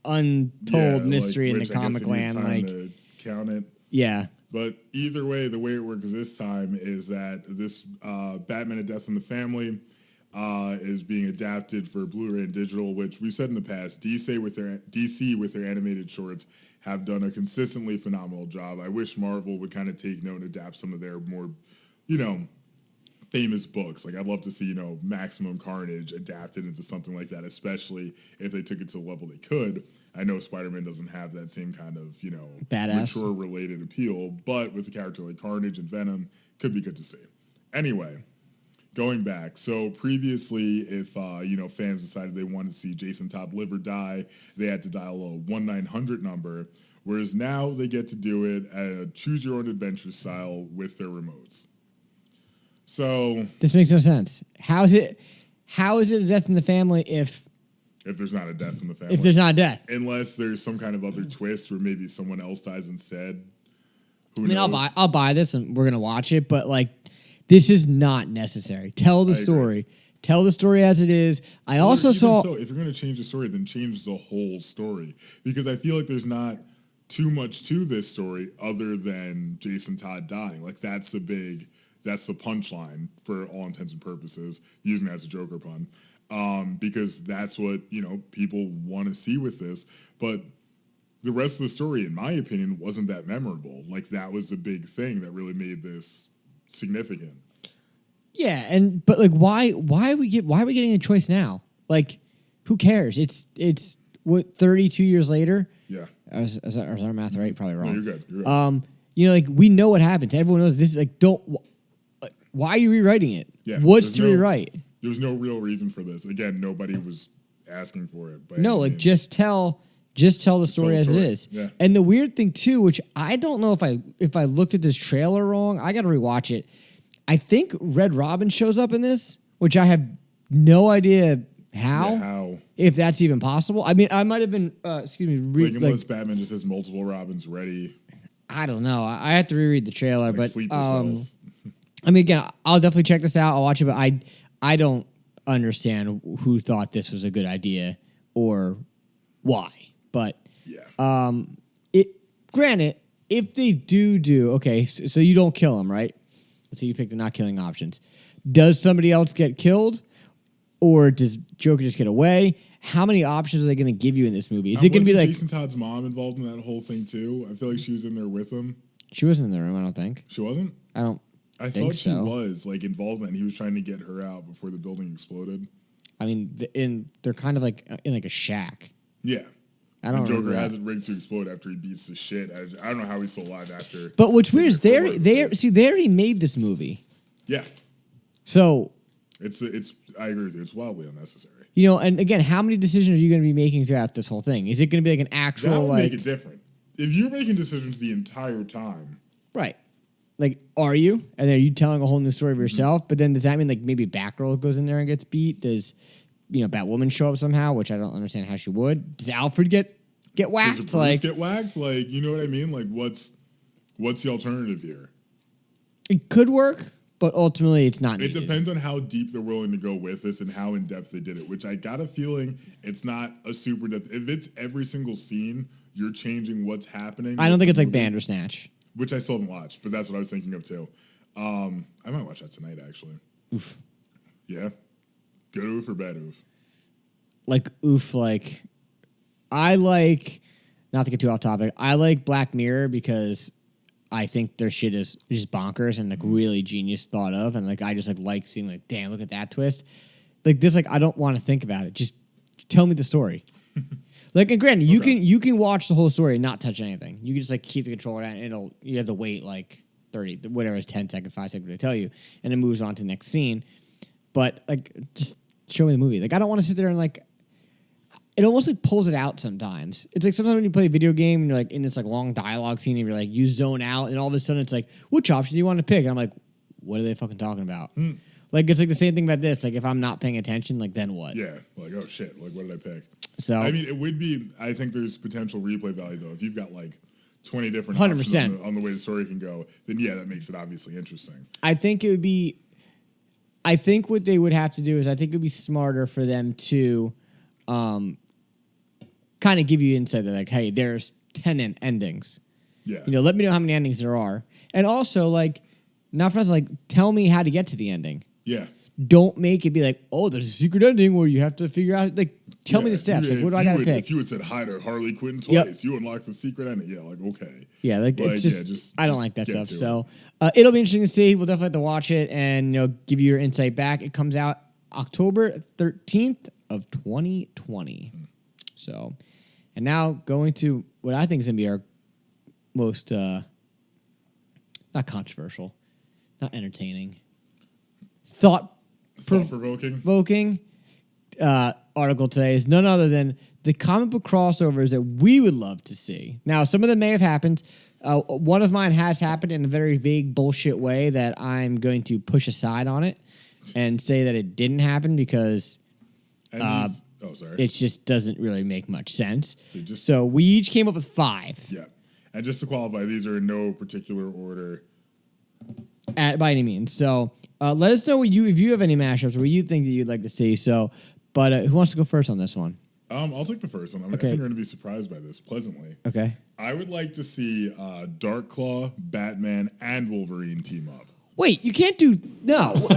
untold mystery in the which I guess comic they need land. time Like, to count it. yeah. But either way, the way it works this time is that this Batman: A Death in the Family is being adapted for Blu-ray and digital, which we've said in the past. DC with their animated shorts have done a consistently phenomenal job. I wish Marvel would kind of take note and adapt some of their more, famous books. Like, I'd love to see, Maximum Carnage adapted into something like that, especially if they took it to the level they could. I know Spider-Man doesn't have that same kind of, Badass. mature-related appeal, but with a character like Carnage and Venom, could be good to see. Anyway, going back, so previously, if, fans decided they wanted to see Jason Todd live or die, they had to dial a 1-900 number, whereas now they get to do it at a choose-your-own-adventure style with their remotes. So This makes no sense. How is it a death in the family if there's not a death in the family? if there's not a death? Unless there's some kind of other twist where maybe someone else dies instead. Who I mean, knows? I'll buy this and we're gonna watch it, but like, this is not necessary. Tell the story. Agree. Tell the story as it is. I also saw. So if you're going to change the story, then change the whole story, because I feel like there's not too much to this story other than Jason Todd dying. Like, that's the punchline for all intents and purposes, using that as a Joker pun, because that's what people want to see with this. But the rest of the story, in my opinion, wasn't that memorable. Like, that was the big thing that really made this significant. Yeah, but like, why are we getting a choice now? Like, who cares? It's what, 32 years later. Yeah. Is our math right? Probably wrong. No, you're good. You're right. Like, we know what happens. Everyone knows this is like, why are you rewriting it? Yeah, What's to rewrite? There's no real reason for this. Again, nobody was asking for it. No, like, just tell the story as it is. Yeah. And the weird thing too, which I don't know if I looked at this trailer wrong, I got to rewatch it. I think Red Robin shows up in this, which I have no idea how. If that's even possible. I mean, I might have been, unless Batman just has multiple Robins ready. I don't know. I have to reread the trailer, Like but sleeper cells. I mean, again, I'll definitely check this out. I'll watch it, but I don't understand who thought this was a good idea or why. But Yeah. Granted, if they do okay, so you don't kill him, right? So you pick the not killing options. Does somebody else get killed, or does Joker just get away? How many options are they going to give you in this movie? Is it going to be like Jason Todd's mom involved in that whole thing too? I feel like she was in there with him. She wasn't in the room? I don't think. She wasn't? I thought she was like involved in it, and he was trying to get her out before the building exploded. I mean, they're kind of like in like a shack. Yeah. I don't know. Joker has it rigged to explode after he beats the shit. I don't know how he's still alive after. But what's weird is they already made this movie. Yeah. So it's I agree with you. It's wildly unnecessary. And again, how many decisions are you going to be making throughout this whole thing? Is it going to be like an actual That would make it different. If you're making decisions the entire time. Right. Like, are you? And then are you telling a whole new story of yourself? But then does that mean like maybe Batgirl goes in there and gets beat? Does Batwoman show up somehow, which I don't understand how she would. Does Alfred get whacked? Does Bruce get whacked? Like, you know what I mean? Like, what's the alternative here? It could work, but ultimately it's not needed. It depends on how deep they're willing to go with this and how in depth they did it, which I got a feeling it's not a super depth. If it's every single scene, you're changing what's happening. I don't think it's like Bandersnatch. Which I still haven't watched, but that's what I was thinking of too. I might watch that tonight, actually. Oof. Yeah. Good oof or bad oof? Like, oof, like, I like, not to get too off topic, I like Black Mirror because I think their shit is just bonkers and like really genius thought of, and like I just like seeing like, damn, look at that twist. Like this, like I don't want to think about it. Just tell me the story. Like, and granted, you can watch the whole story and not touch anything. You can just like keep the controller down, and you have to wait like 30, whatever, 10 seconds, 5 seconds to tell you, and it moves on to the next scene. But like, just show me the movie. Like I don't want to sit there and like. It almost like pulls it out sometimes. It's like sometimes when you play a video game and you're like in this like long dialogue scene and you're like you zone out and all of a sudden it's like, which option do you want to pick? And I'm like, what are they fucking talking about? Like it's like the same thing about this. Like if I'm not paying attention, like then what? Yeah, like oh shit, like what did I pick? So I mean, it would be. I think there's potential replay value though. If you've got like 20 different 100%. options on the way the story can go, then yeah, that makes it obviously interesting. I think it would be. I think what they would have to do is I think it would be smarter for them to. Kind of give you insight that like, hey, there's 10 endings. Yeah. You know, let me know how many endings there are. And also, like, not for nothing, like, tell me how to get to the ending. Yeah. Don't make it be like, oh, there's a secret ending where you have to figure out, like, tell me the steps. Like, what do I got to pick? If you had said hi to Harley Quinn twice, you unlocked the secret ending. Yeah, like, okay. Yeah, like, it's just, just I don't like that stuff. to So, it'll be interesting to see. We'll definitely have to watch it and, you know, give you your insight back. It comes out October 13th of 2020. So... And now going to what I think is going to be our most, not controversial, not entertaining, thought-provoking article today is none other than the comic book crossovers that we would love to see. Now, some of them may have happened. One of mine has happened in a very big bullshit way that I'm going to push aside on it and say that it didn't happen because... Oh, sorry. It just doesn't really make much sense. So we each came up with 5. Yeah. And just to qualify, these are in no particular order. By any means. So let us know if you have any mashups or what you think that you'd like to see. So, but who wants to go first on this one? I'll take the first one. I think you're going to be surprised by this pleasantly. Okay. I would like to see Darkclaw, Batman, and Wolverine team up. Wait, you can't do... No. What?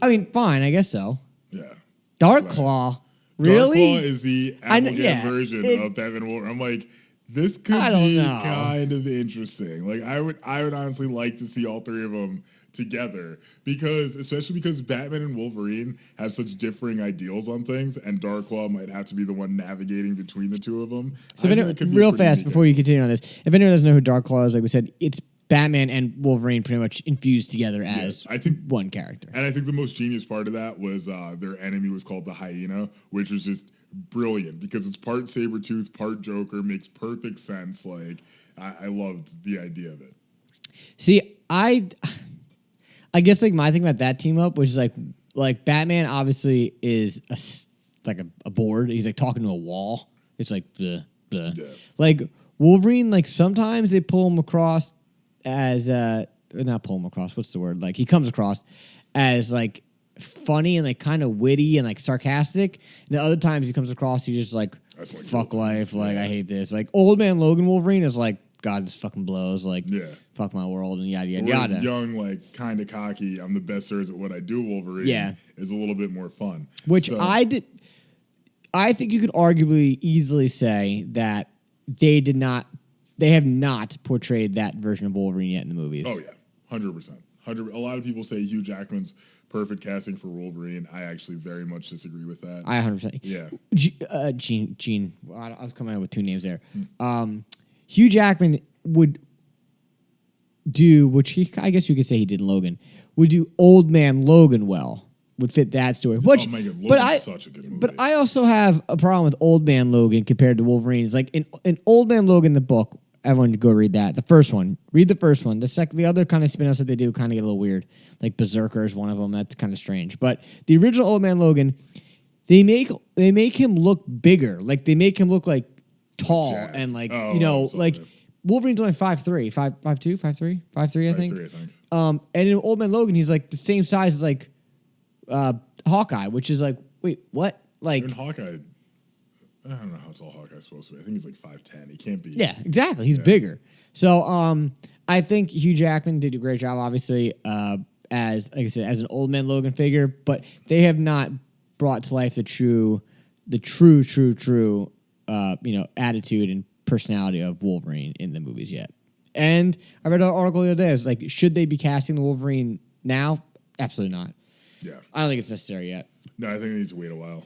I mean, fine, I guess so. Yeah. Darkclaw? Really? Darkclaw is the Applegate version of Batman and Wolverine. I'm like, this could be kind of interesting. Like, I would honestly like to see all 3 of them together especially because Batman and Wolverine have such differing ideals on things, and Darkclaw might have to be the one navigating between the 2 of them. So, real fast before you continue on this, if anyone doesn't know who Darkclaw is, like we said, it's Batman and Wolverine pretty much infused together as one character. And I think the most genius part of that was their enemy was called the Hyena, which was just brilliant because it's part Sabretooth, part Joker, makes perfect sense. Like, I loved the idea of it. See, I guess like my thing about that team up was like Batman obviously is a board. He's like talking to a wall. It's like bleh, bleh. Yeah. Like Wolverine, like sometimes they pull him across as not pull him across. What's the word? Like he comes across as like funny and like kind of witty and like sarcastic. And the other times he comes across, he's just like fuck life. Like I hate this. Like Old Man Logan Wolverine is like, God, this fucking blows. Like fuck my world and yada yada yada. Young, like kind of cocky. I'm the best there is at what I do. Wolverine is a little bit more fun. Which I think you could arguably easily say that they have not portrayed that version of Wolverine yet in the movies. Oh, yeah. 100%. A lot of people say Hugh Jackman's perfect casting for Wolverine. I actually very much disagree with that. I 100%. Yeah. Gene. I was coming out with 2 names there. Hugh Jackman would do, I guess you could say he did in Logan, would do Old Man Logan well. Would fit that story. Which, oh my God, Logan's such a good movie. But I also have a problem with Old Man Logan compared to Wolverine. It's like in Old Man Logan, the book, everyone go read that. The first one. Read the first one. The other kind of spin-offs that they do kind of get a little weird. Like Berserker is one of them. That's kind of strange. But the original Old Man Logan, they make him look bigger. Like they make him look like tall and like like Wolverine's only 5'3", 5'2", 5'3", 5'3", I think. 5'3", I think. And in Old Man Logan, he's like the same size as like Hawkeye, which is like, wait, what? Like in Hawkeye, I don't know how tall Hawkeye's supposed to be. I think he's like 5'10". He can't be. Yeah, exactly. He's bigger. So I think Hugh Jackman did a great job, obviously, as like I said, as an Old Man Logan figure, but they have not brought to life the true attitude and personality of Wolverine in the movies yet. And I read an article the other day. I was like, should they be casting the Wolverine now? Absolutely not. Yeah. I don't think it's necessary yet. No, I think they need to wait a while.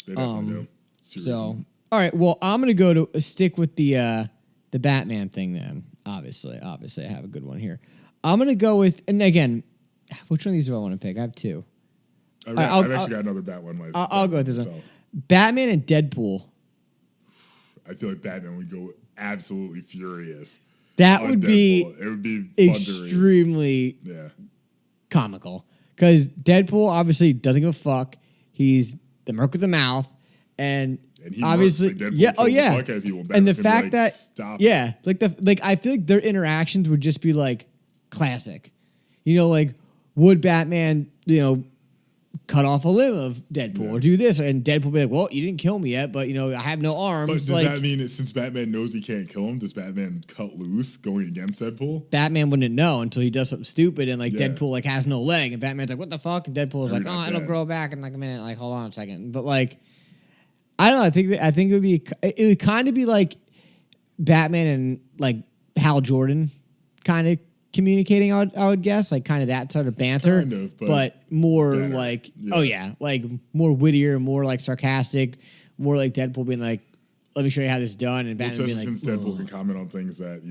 They definitely do. Seriously. So, all right. Well, I'm gonna go to stick with the Batman thing then. Obviously, I have a good one here. I'm gonna go with, and again, which one of these do I want to pick? I have two. I've actually got another Bat one myself. I'll go with this one. Batman and Deadpool. I feel like Batman would go absolutely furious. That on would Deadpool. be It would be fun to read. extremely Yeah. comical. Because Deadpool obviously doesn't give a fuck. He's the merc with the mouth, and he obviously, murks, like, Deadpool yeah, kills the yeah. fuck out of people. And the Batman's gonna be fact like, that, "Stop yeah, like I feel like their interactions would just be like classic. You know, like would Batman, cut off a limb of Deadpool or do this, and Deadpool be like, "Well, you didn't kill me yet, but I have no arms." But does like, that mean that since Batman knows he can't kill him, does Batman cut loose going against Deadpool? Batman wouldn't know until he does something stupid, and Yeah. Deadpool has no leg, and Batman's like, "What the fuck?" And Deadpool's like, You're "Oh, not it'll dead." grow back in like a minute." Like, hold on a second, but I don't know. I think it would kind of be like Batman and like Hal Jordan kind of communicating. I would guess kind of that sort of banter, Kind of, but more better. more wittier, more sarcastic, more like Deadpool being like, "Let me show you how this is done," and Batman Especially being like, since Deadpool "Ugh." can comment on things that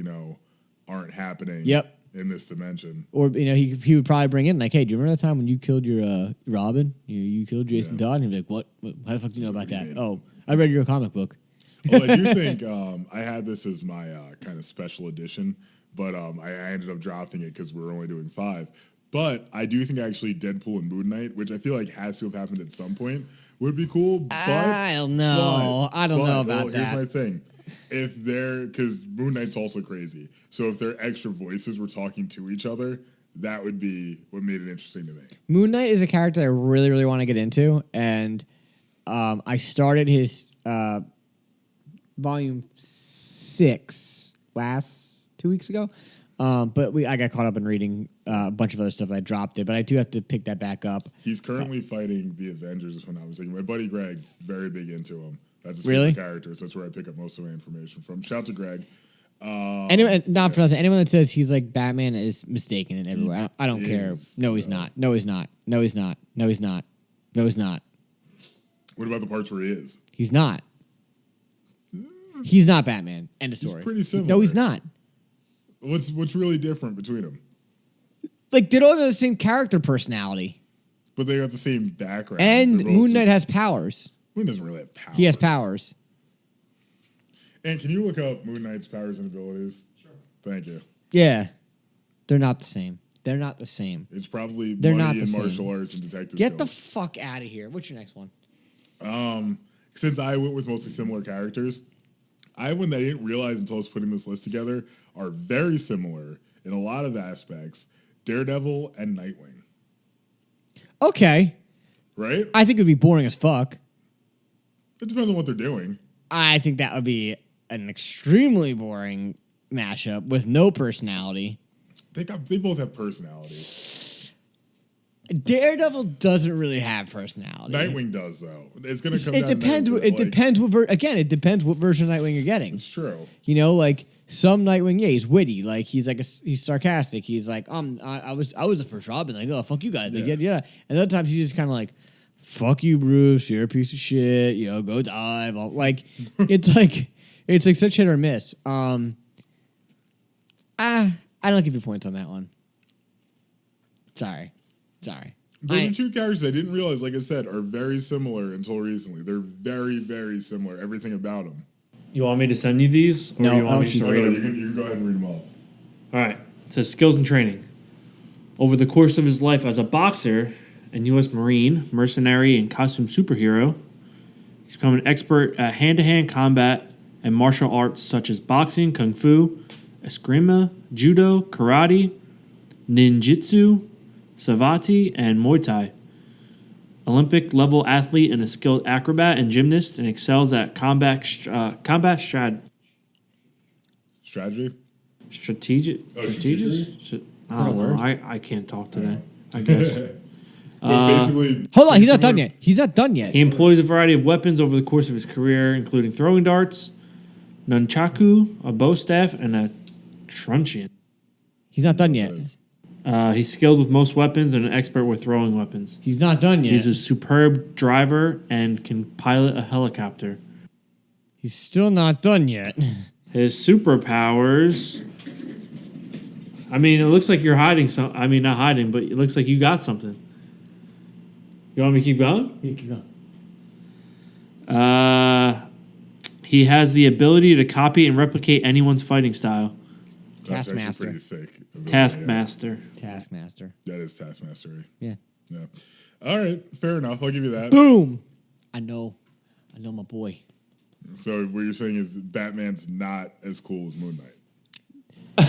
aren't happening. Yep. In this dimension. Or he would probably bring in like, "Hey, do you remember that time when you killed your Robin? You killed Jason Todd?" And he'd be like, "What? How the fuck do you know about that?" "Oh, I read your comic book." Well, I do think I had this as my kind of special edition, but I ended up dropping it because we were only doing 5. But I do think actually Deadpool and Moon Knight, which I feel like has to have happened at some point, would be cool. But I don't know. I don't know about that. Here's my thing. Because Moon Knight's also crazy. So if their extra voices were talking to each other, that would be what made it interesting to me. Moon Knight is a character I really, really want to get into, and I started his volume 6 last 2 weeks ago. But I got caught up in reading a bunch of other stuff that I dropped it, but I do have to pick that back up. He's currently fighting the Avengers, if I'm not mistaken. My buddy Greg, very big into him. That's his Really? favorite character, so that's where I pick up most of my information from. Shout out to Greg. Anyone, not for nothing. Anyone that says he's like Batman is mistaken in every way. I don't care. No, he's not. No, he's not. No, he's not. No, he's not. No, he's not. What about the parts where he is? He's not. He's not Batman. End of story. pretty similar. No, he's not. What's really different between them? They don't have the same character personality. But they got the same background. And They're both Moon Knight just- has powers. Moon doesn't really have powers. He has powers. And can you look up Moon Knight's powers and abilities? Sure. Thank you. Yeah. They're not the same. They're not the same. It's probably They're not money the and same. martial arts and detective Get the skills. fuck out of here. What's your next one? Since I went with mostly similar characters, I have one that I didn't realize until I was putting this list together are very similar in a lot of aspects. Daredevil and Nightwing. Okay. Right? I think it would be boring as fuck. It depends on what they're doing. I think that would be an extremely boring mashup with no personality. They both have personality. Daredevil doesn't really have personality. Nightwing does though. It's gonna come. It down depends. to It depends what. It depends what version of Nightwing you're getting. It's true. Some Nightwing, yeah, he's witty. He's sarcastic. He's like, I was the first Robin. Like, oh, fuck you guys. Like, yeah. And other times he's just kind of like, fuck you, Bruce. You're a piece of shit. Go dive. It's like such hit or miss. I don't give you points on that one. Sorry. Those are two characters I didn't realize, like I said, are very similar until recently. They're very, very similar. Everything about them. You want me to send you these? Or No, you want me just to No, read them? you can go ahead and read them all. All right. It says skills and training. Over the course of his life as a boxer and U.S. Marine, mercenary, and costume superhero, he's become an expert at hand-to-hand combat and martial arts such as boxing, kung fu, eskrima, judo, karate, ninjutsu, savate, and Muay Thai. Olympic-level athlete and a skilled acrobat and gymnast, and excels at strategic. I don't know. I can't talk today, I guess. Basically, Hold on, he's not done yet. He employs a variety of weapons over the course of his career, including throwing darts, nunchaku, a bow staff, and a truncheon. He's not done yet. He's skilled with most weapons and an expert with throwing weapons. He's not done yet. He's a superb driver and can pilot a helicopter. He's still not done yet. His superpowers. I mean, it looks like you're hiding some. I mean, not hiding, but it looks like you got something. You want me to keep going? Yeah, keep going. He has the ability to copy and replicate anyone's fighting style. That's actually Taskmaster. pretty sick. Taskmaster. Taskmaster. That is Taskmaster. Yeah. Yeah. All right. Fair enough. I'll give you that. Boom. I know my boy. So what you're saying is Batman's not as cool as Moon Knight.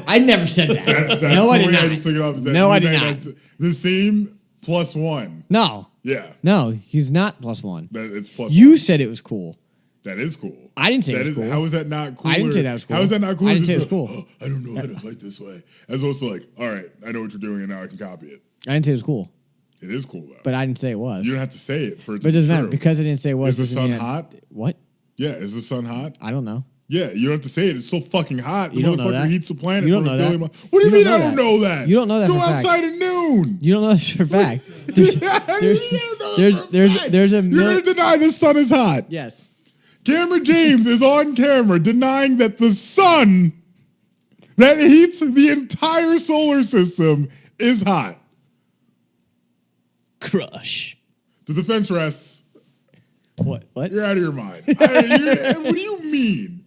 I never said that. That's No, I the did way not. just took it off. Is that No, I Moon did Knight not. has the same +1. No. Yeah. No, he's not +1. It's +1. You said it was cool. That is cool. I didn't say That it was is, cool. How is that not cool? I didn't say that was cool. How is that not cool? I didn't say it Just was go, cool. "Oh, I don't know how to fight this way. As opposed to like, all right, I know what you're doing and now I can copy it. I didn't say it was cool, It is cool though. but I didn't say it was. You don't have to say it for it to But it be doesn't matter true. because I didn't say it was. Is the doesn't sun mean hot? What? Yeah, is the sun hot? I don't know. Yeah, you don't have to say it. It's so fucking hot. The You don't know motherfucker that. heats the planet You don't for know a that. billion miles. What do you You mean don't I know don't that. know that? You don't know that Go for a fact. outside at noon. You don't know this for a fact. There's a You're going to deny the sun is hot. yes. Cameron James is on camera denying that the sun that heats the entire solar system is hot. Crush. The defense rests. What? You're out of your mind. What do you mean?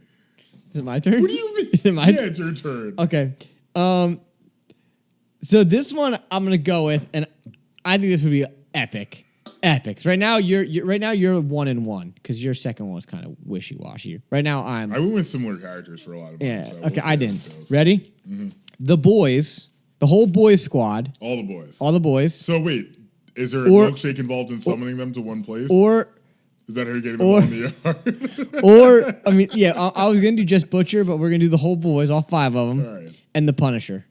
Is it my turn? What do you mean? Is it my Yeah, it's your turn. Okay. So this one I'm gonna go with, and I think this would be epic. Epic. So right now you're 1-1 because your second one was kind of wishy washy. Right now I went with similar characters for a lot of yeah. them. So Okay, we'll see I how didn't. it goes. Ready? The boys, the whole boys squad, All the boys. all the boys, So wait, is there a Or- milkshake involved in summoning them to one place? or Is that how you're getting them all in the yard? or I mean, yeah, I was gonna do just Butcher, but we're gonna do the whole boys, all 5 of them, All right. and the Punisher.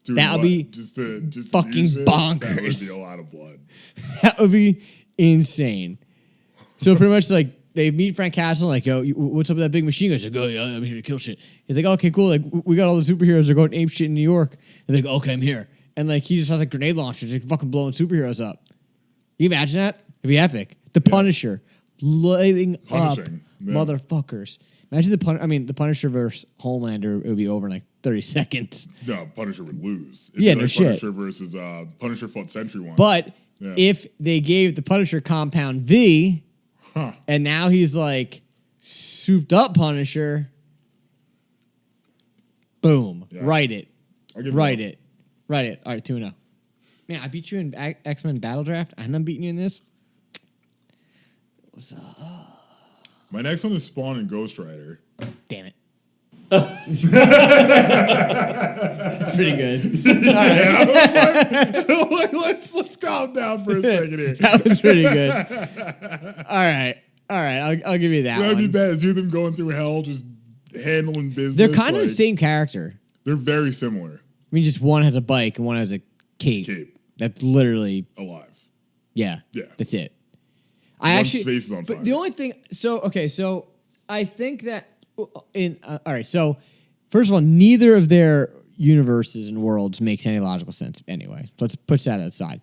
Doing That'll what? be just to do fucking shit? That would bonkers. be a lot of blood. That would be insane. So pretty much like they meet Frank Castle, like, yo, what's up with that big machine gun? He's like, oh yeah, I'm here to kill shit. He's like, okay, cool. Like we got all the superheroes. They're going ape shit in New York. And they're like, okay, I'm here. And like he just has like grenade launchers, like fucking blowing superheroes up. You imagine that? It'd be epic. The Punisher lighting up Punishing, yeah. motherfuckers. Imagine the Punisher versus Homelander. It would be over in like 30 seconds. No, Punisher would lose. It'd Yeah, be no like shit. Punisher versus Punisher fought Sentry one. But Yeah. if they gave the Punisher Compound V, Huh. and now he's like souped up Punisher, boom, Yeah. write it, I'll give write you it, write it. All right, 2-0. Man, I beat you in X-Men Battle Draft, and I'm beating you in this. My next one is Spawn and Ghost Rider. Damn it. That's pretty good. All right. let's calm down for a second here. That was pretty good. All right. I'll give you that That'd be one. bad. It's them going through hell, just handling business. They're kind of the like, same character. They're very similar. I mean, just one has a bike and one has a cape. That's literally, Alive. yeah. Yeah. That's it. One's face is on but fire. the only thing, so I think that all right. So first of all, neither of their universes and worlds makes any logical sense anyway. So let's put that aside.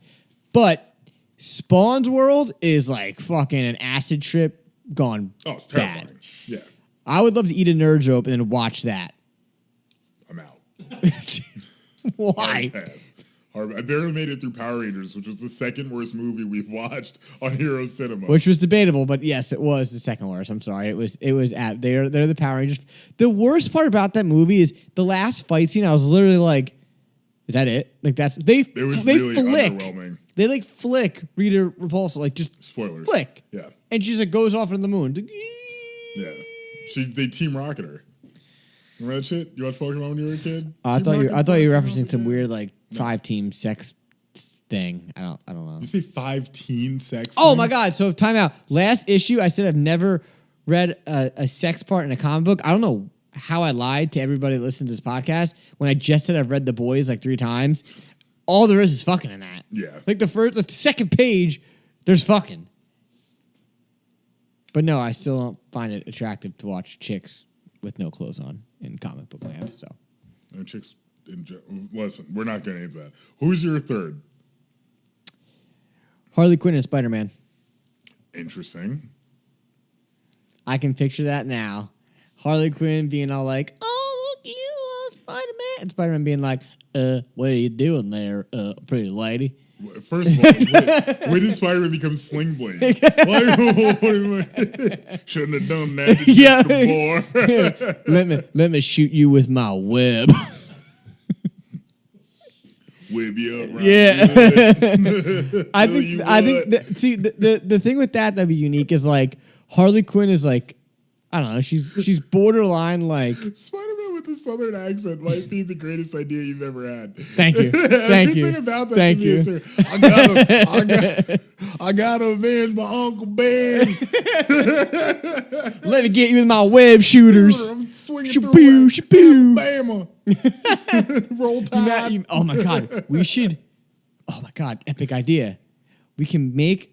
But Spawn's world is like fucking an acid trip gone Oh, it's bad. terrifying. Yeah, I would love to eat a nerd joke and then watch that. I'm out. Why? Pass. I barely made it through Power Rangers, which was the second worst movie we've watched on Hero Cinema. Which was debatable, but yes, it was the second worst. I'm sorry. It was they're the Power Rangers. The worst part about that movie is the last fight scene. I was literally like, is that it? Like it was really flick. underwhelming. They like flick Rita Repulsa, like just Spoilers. flick. Yeah. And she just like goes off into the moon. Yeah. They Team Rocket her. Remember that shit? You watched Pokemon when you were a kid? I Team thought you Rocket were Blast, referencing some yeah. weird like 5-team sex thing. I don't know. You say 5 teen sex? Oh thing? my god! So time out. Last issue, I said I've never read a sex part in a comic book. I don't know how I lied to everybody that listens to this podcast when I just said I've read The Boys like 3 times. All there is fucking in that. Yeah. Like the second page, there's fucking. But no, I still don't find it attractive to watch chicks with no clothes on in comic book land. So, No chicks. Listen, we're not going to answer that. Who's your third? Harley Quinn and Spider-Man. Interesting. I can picture that now. Harley Quinn being all like, "Oh, look you, Spider-Man," and Spider-Man being like, what are you doing there, pretty lady?" First of all, when did Spider-Man become Sling Blade? Like, shouldn't have done that Yeah. before. let me shoot you with my web. Whip you up, right? Yeah. I Tell you think what. the thing with that'd be unique is like Harley Quinn is like, I don't know, she's borderline like. Spider-Man with a southern accent might be the greatest idea you've ever had. Thank you. Thank you. Everything about that Thank to me you. is, I gotta avenge my Uncle Ben. Let me get you with my web shooters. I'm swinging Shapoo, through shapoo. Alabama. Roll Tide. Oh my god, we should. Oh my god, epic idea. We can make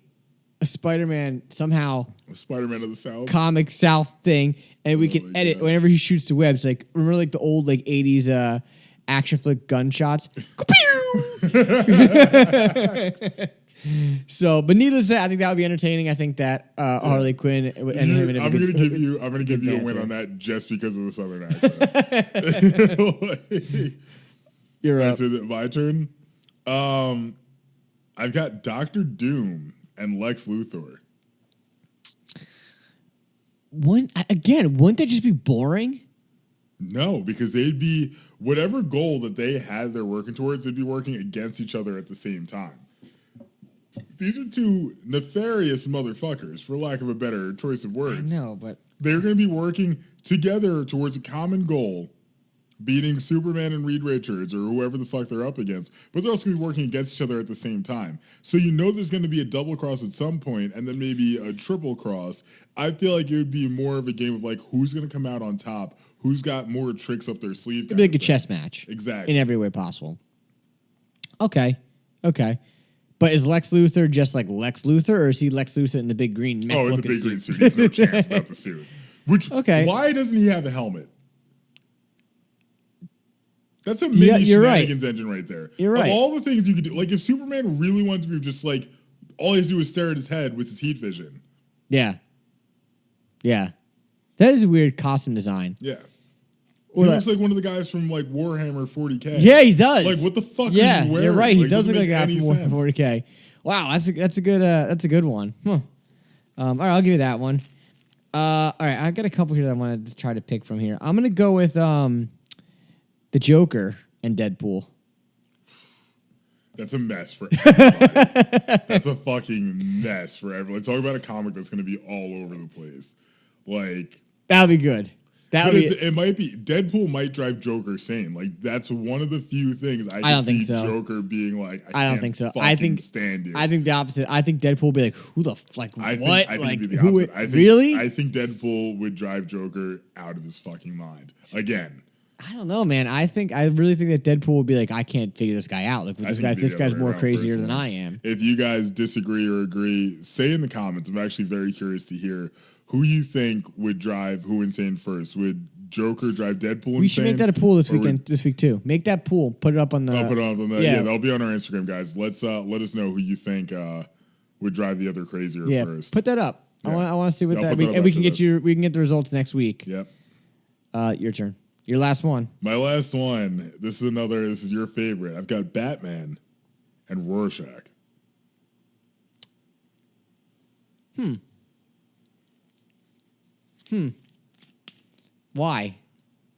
a Spider-Man somehow Spider-Man of the South. comic South thing, and we can my edit God. whenever he shoots the webs. Like remember, like the old like '80s action flick gunshots. So, but needless to say, I think that would be entertaining. I think that Harley Quinn and him would have I'm a gonna good- give you a win banter. on that just because of the southern accent. You're up. Is it my turn? I've got Doctor Doom and Lex Luthor. Wouldn't that just be boring? No, because they'd be whatever goal that they had they're working towards, they'd be working against each other at the same time. These are two nefarious motherfuckers, for lack of a better choice of words. I know, but They're going to be working together towards a common goal, beating Superman and Reed Richards or whoever the fuck they're up against, but they're also going to be working against each other at the same time. So you know there's going to be a double cross at some point and then maybe a triple cross. I feel like it would be more of a game of like who's going to come out on top, who's got more tricks up their sleeve. it'd be like a chess match. Exactly. In every way possible. Okay. But is Lex Luthor just like Lex Luthor, or is he Lex Luthor in the big green mech Oh, in the looking big green suit? suit. He has no chance without the suit. Which, Okay. why doesn't he have a helmet? That's a mini you're right. shenanigans engine right there. You're right. Of all the things you could do, like if Superman really wanted to be just like, all he has to do is stare at his head with his heat vision. Yeah. That is a weird costume design. Yeah. Or He that- looks like one of the guys from like Warhammer 40K. Yeah, he does. Like what the fuck Yeah, are you wearing? you're right. He Like, does look doesn't like a make guy any from sense. 40K. Wow, that's a good one. Huh. All right, I'll give you that one. All right, I got a couple here that I wanted to try to pick from here. I'm gonna go with the Joker and Deadpool. That's a mess for everybody. That's a fucking mess for everyone. Talk about a comic that's going to be all over the place. Like, That'll be good. but That'll be. it might be Deadpool might drive Joker sane. Like that's one of the few things I can don't think see so. Joker being like. I don't can't think so. fucking stand you. I think the opposite. I think Deadpool will be like, who the what? I think like it'd be the who? opposite. I think, Really? I think Deadpool would drive Joker out of his fucking mind again. I don't know, man. I really think that Deadpool would be like, I can't figure this guy out. Like I think it'd be this the guy's other way more around, crazier than personally. I am. If you guys disagree or agree, say in the comments. I'm actually very curious to hear who you think would drive who insane first. Would Joker drive Deadpool insane? We should make that a pool this or would- weekend. This week too. Make that pool. Put it up on the. I'll put it up on that. Yeah. Yeah, that'll be on our Instagram, guys. Let us know who you think would drive the other crazier Yeah, first. put that up. Yeah. I want to see what Yeah, I'll that. put that up And we can after get this. we can get the results next week. Yep. Your turn. Your last one. My last one. This is your favorite. I've got Batman and Rorschach. Why?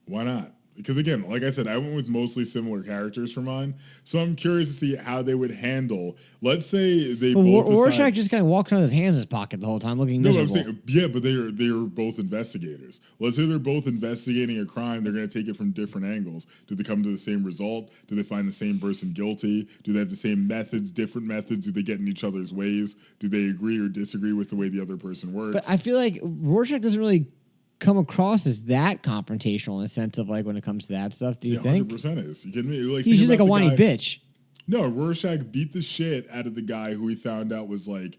Why not? Because again, like I said, I went with mostly similar characters for mine, so I'm curious to see how they would handle. Let's say they Well, both Rorschach decide, just kind of walks around with his hands in his pocket the whole time, looking No, but I'm miserable. saying, yeah, but they are both investigators. Let's say they're both investigating a crime. They're going to take it from different angles. Do they come to the same result? Do they find the same person guilty? Do they have the same methods, different methods? Do they get in each other's ways? Do they agree or disagree with the way the other person works? But I feel like Rorschach doesn't really come across as that confrontational in the sense of like when it comes to that stuff. Do you think? 100% is. You kidding me? Like, He's think just like a about the whiny guy- bitch. No, Rorschach beat the shit out of the guy who he found out was like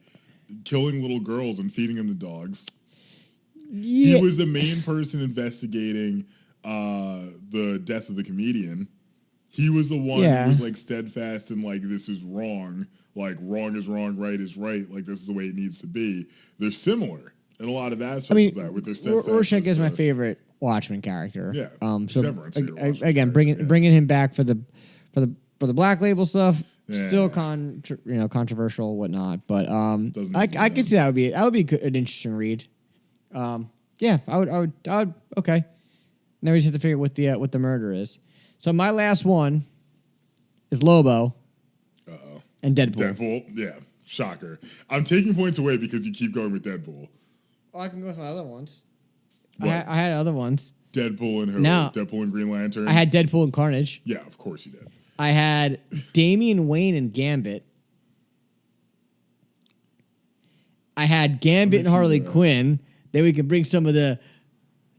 killing little girls and feeding them to dogs. He was the main person investigating the death of the comedian. He was the one who was like steadfast and like, this is wrong. Like, wrong is wrong, right is right. Like, this is the way it needs to be. They're similar in a lot of aspects of that. With their steadfastness. Rorschach is my favorite Watchmen character. Yeah. So again, bringing him back for the Black Label stuff. Yeah. Still controversial, whatnot. But I could see that would be an interesting read. Yeah, I would. Okay. Now we just have to figure out what the murder is. So my last one is Lobo. And Deadpool. Yeah. Shocker. I'm taking points away because you keep going with Deadpool. Oh, I can go with my other ones. I had other ones. Deadpool and who? No. Deadpool and Green Lantern? I had Deadpool and Carnage. Yeah, of course you did. I had Damian Wayne and Gambit. I had Gambit and Harley Quinn. Then we could bring some of the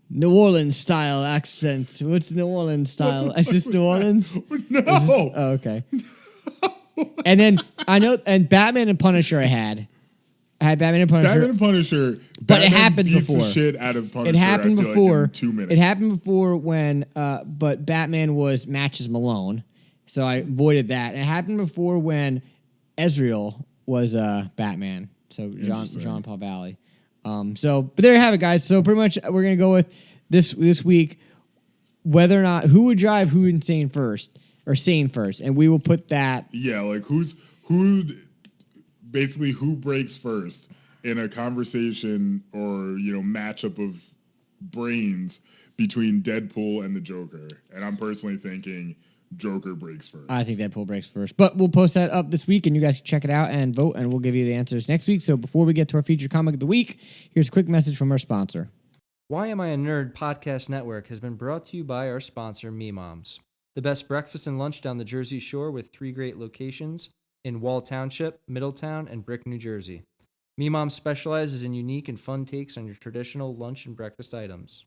New Orleans style accent. What's New Orleans style? Is this New Orleans? No. Oh, okay. And then and Batman and Punisher I had Batman and Punisher. Batman and Punisher. But Batman it happened beats before. The shit out of Punisher. It happened before. Like in 2 minutes. It happened before when, but Batman was Matches Malone, so I avoided that. And it happened before when Ezreal was Batman, so Jean Paul Valley. But there you have it, guys. So pretty much we're gonna go with this week whether or not who would drive who insane first or sane first, and we will put that. Yeah, like who breaks first in a conversation or matchup of brains between Deadpool and the Joker. And I'm personally thinking Joker breaks first. I think Deadpool breaks first. But we'll post that up this week, and you guys can check it out and vote, and we'll give you the answers next week. So before we get to our featured comic of the week, here's a quick message from our sponsor. Why Am I a Nerd podcast network has been brought to you by our sponsor, Me Moms. The best breakfast and lunch down the Jersey Shore with 3 great locations in Wall Township, Middletown, and Brick, New Jersey. Me Moms specializes in unique and fun takes on your traditional lunch and breakfast items.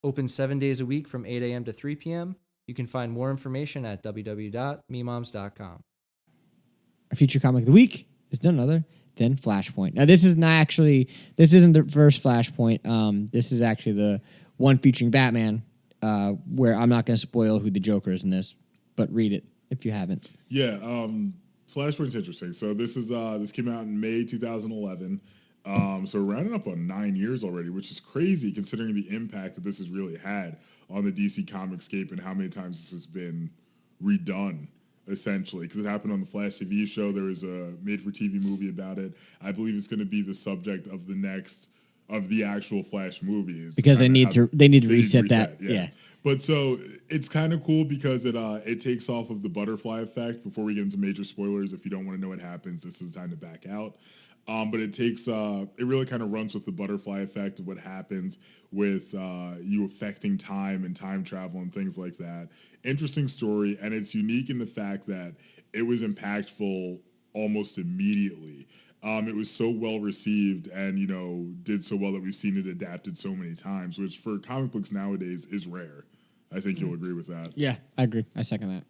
Open 7 days a week from 8 a.m. to 3 p.m. You can find more information at www.memoms.com. Our featured comic of the week is none other than Flashpoint. Now, this isn't the first Flashpoint. This is actually the one featuring Batman, where I'm not going to spoil who the Joker is in this, but read it if you haven't. Yeah, Flashpoint's interesting. So this came out in May 2011. So we're rounding up on 9 years already, which is crazy considering the impact that this has really had on the DC Comicscape and how many times this has been redone, essentially. Because it happened on the Flash TV show. There was a made-for-TV movie about it. I believe it's going to be the subject of the actual Flash movies. Because they need to reset that. Yeah. But so it's kind of cool because it takes off of the butterfly effect. Before we get into major spoilers, if you don't want to know what happens, this is the time to back out. But it really kind of runs with the butterfly effect of what happens with you affecting time and time travel and things like that. Interesting story, and it's unique in the fact that it was impactful almost immediately. It was so well received and, did so well that we've seen it adapted so many times, which for comic books nowadays is rare. I think you'll agree with that. Yeah, I agree. I second that.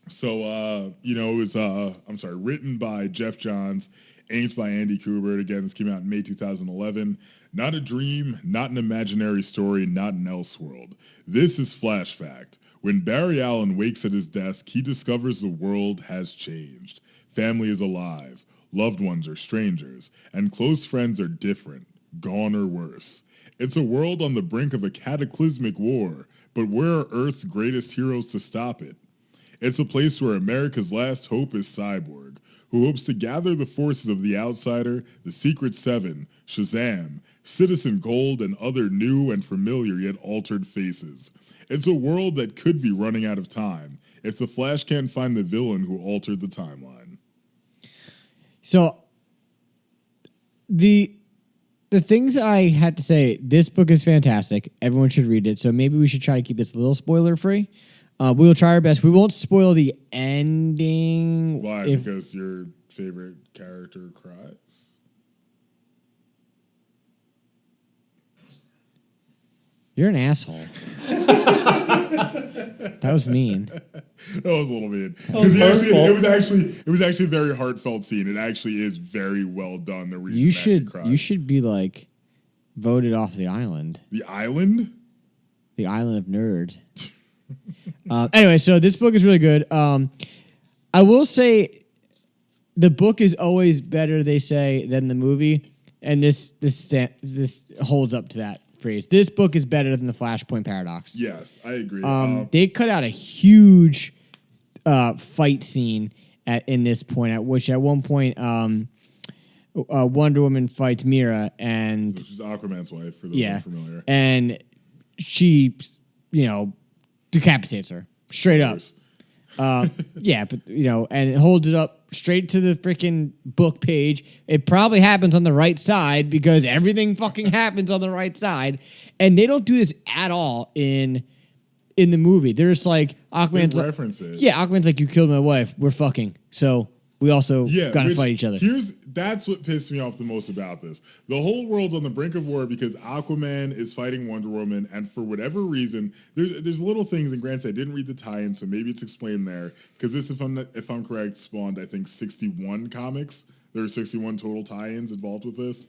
So, it was, written by Jeff Johns, inked by Andy Kubert. Again, this came out in May 2011. Not a dream, not an imaginary story, not an Elseworld. This is Flash Fact. When Barry Allen wakes at his desk, he discovers the world has changed. Family is alive. Loved ones are strangers. And close friends are different, gone or worse. It's a world on the brink of a cataclysmic war, but where are Earth's greatest heroes to stop it? It's a place where America's last hope is Cyborg, who hopes to gather the forces of the Outsider, the Secret Seven, Shazam, Citizen Cold, and other new and familiar yet altered faces. It's a world that could be running out of time if the Flash can't find the villain who altered the timeline. So, the things I had to say, this book is fantastic. Everyone should read it. So maybe we should try to keep this a little spoiler-free. We'll try our best. We won't spoil the ending. Why? Because your favorite character cries? You're an asshole. That was mean. That was a little mean. It was actually a very heartfelt scene. It actually is very well done. The reason you should be like, voted off the island. The island? The island of nerd. Anyway, so this book is really good. I will say the book is always better, they say, than the movie, and this holds up to that phrase. This book is better than the Flashpoint Paradox. Yes, I agree. They cut out a huge fight scene in this point, at which at one point Wonder Woman fights Mira, and which is Aquaman's wife, for those unfamiliar. And she, decapitates her straight up. Yeah, but and it holds it up straight to the freaking book page. It probably happens on the right side because everything fucking happens on the right side, and they don't do this at all in the movie. There's like Aquaman's like, references. Yeah, Aquaman's like, you killed my wife. We're fucking. So we also gotta fight each other. That's what pissed me off the most about this. The whole world's on the brink of war because Aquaman is fighting Wonder Woman, and for whatever reason, there's little things. And granted, I didn't read the tie-in, so maybe it's explained there. Because this, if I'm correct, spawned I think 61 comics. There are 61 total tie-ins involved with this.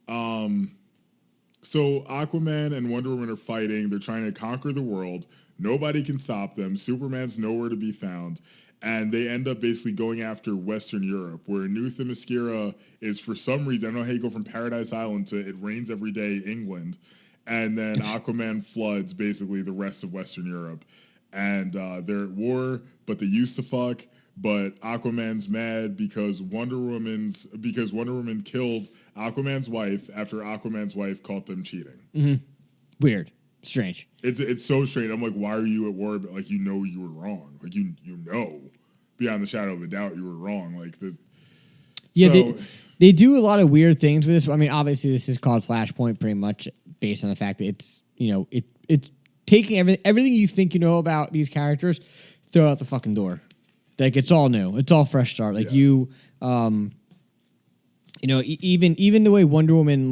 So Aquaman and Wonder Woman are fighting. They're trying to conquer the world. Nobody can stop them. Superman's nowhere to be found. And they end up basically going after Western Europe, where New Themyscira is, for some reason, I don't know how you go from Paradise Island to it rains every day, England. And then Aquaman floods basically the rest of Western Europe. And they're at war, but they used to fuck. But Aquaman's mad because Wonder Woman killed Aquaman's wife after Aquaman's wife caught them cheating. Mm-hmm. Weird. Strange. It's so strange. I'm like, why are you at war? But like, you were wrong. Like, you know, beyond the shadow of a doubt, you were wrong. Like this. Yeah, so, they do a lot of weird things with this. I mean, obviously, this is called Flashpoint, pretty much based on the fact that it's it's taking everything you think you know about these characters, throw out the fucking door. Like, it's all new. It's all fresh start. Like even the way Wonder Woman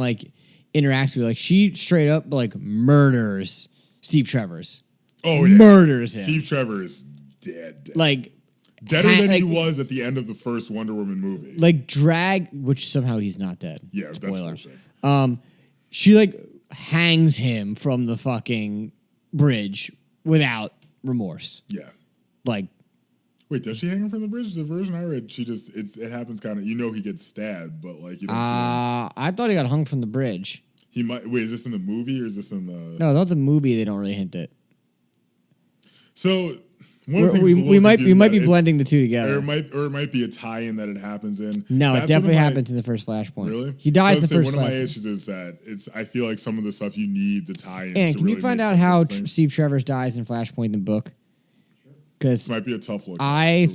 interacts with, she straight up murders Steve Trevor's. Oh yeah, murders him. Steve Trevor is dead. Deader than he was at the end of the first Wonder Woman movie. Which somehow he's not dead. Yeah, spoiler. That's bullshit. She hangs him from the fucking bridge without remorse. Yeah. Wait, does she hang him from the bridge? The version I read, it happens kind of, he gets stabbed, but you don't see him. I thought he got hung from the bridge. He might. Wait, is this in the movie or is this in the? No, not the movie. They don't really hint it. So one of the things we might be blending the two together. Or it might be a tie-in that it happens in. No, it definitely happens in the first Flashpoint. Really? He dies in the first Flashpoint. One of my issues is that I feel like some of the stuff you need the tie-in. And can you find out how Steve Trevor dies in Flashpoint in the book? Because might be a tough look. I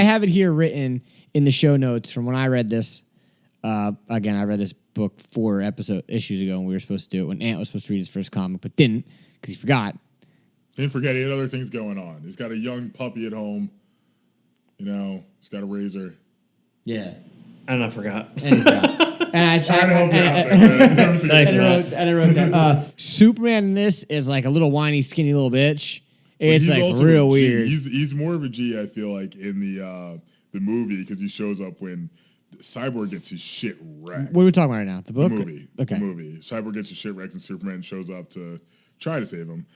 have it here written in the show notes from when I read this. Again, I read this book 4 issues ago, and we were supposed to do it when Ant was supposed to read his first comic, but didn't because he forgot. He didn't forget. He had other things going on. He's got a young puppy at home. He's got a razor. Yeah. And I forgot. And I wrote that. Superman in this is a little whiny, skinny little bitch. It's real weird. He's more of a G, I feel like, in the movie because he shows up when Cyborg gets his shit wrecked. What are we talking about right now? The book? The movie. Okay. The movie. Cyborg gets his shit wrecked and Superman shows up to try to save him.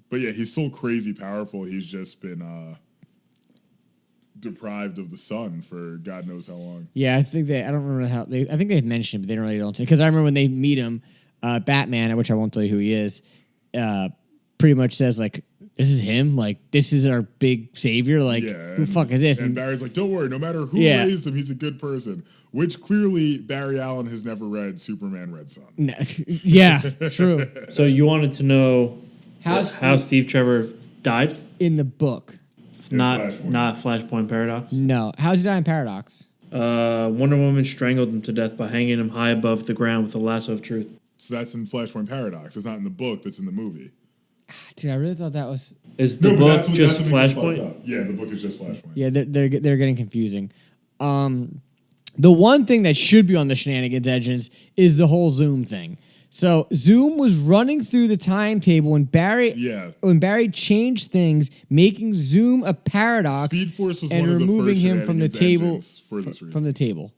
But yeah, he's still crazy powerful. He's just been deprived of the sun for God knows how long. Yeah, I think I don't remember how I think they had mentioned it, but they don't say, because I remember when they meet him, Batman, which I won't tell you who he is, pretty much says this is him, this is our big savior, who the fuck is this? And Barry's like, don't worry, no matter who raised him, he's a good person. Which clearly Barry Allen has never read Superman Red Son. Yeah, true. So you wanted to know how Steve Trevor died in the book? Not Flashpoint Paradox. No, how's he die in Paradox? Wonder Woman strangled him to death by hanging him high above the ground with a lasso of truth. So that's in Flashpoint Paradox. It's not in the book. That's in the movie. Dude, I really thought that was. Is the book just Flashpoint? Yeah, the book is just Flashpoint. Yeah, they're getting confusing. The one thing that should be on the shenanigans engines is the whole Zoom thing. So Zoom was running through the timetable when Barry changed things, making Zoom a paradox, Speed Force was and one of the removing first him from the table. for this reason. From the table,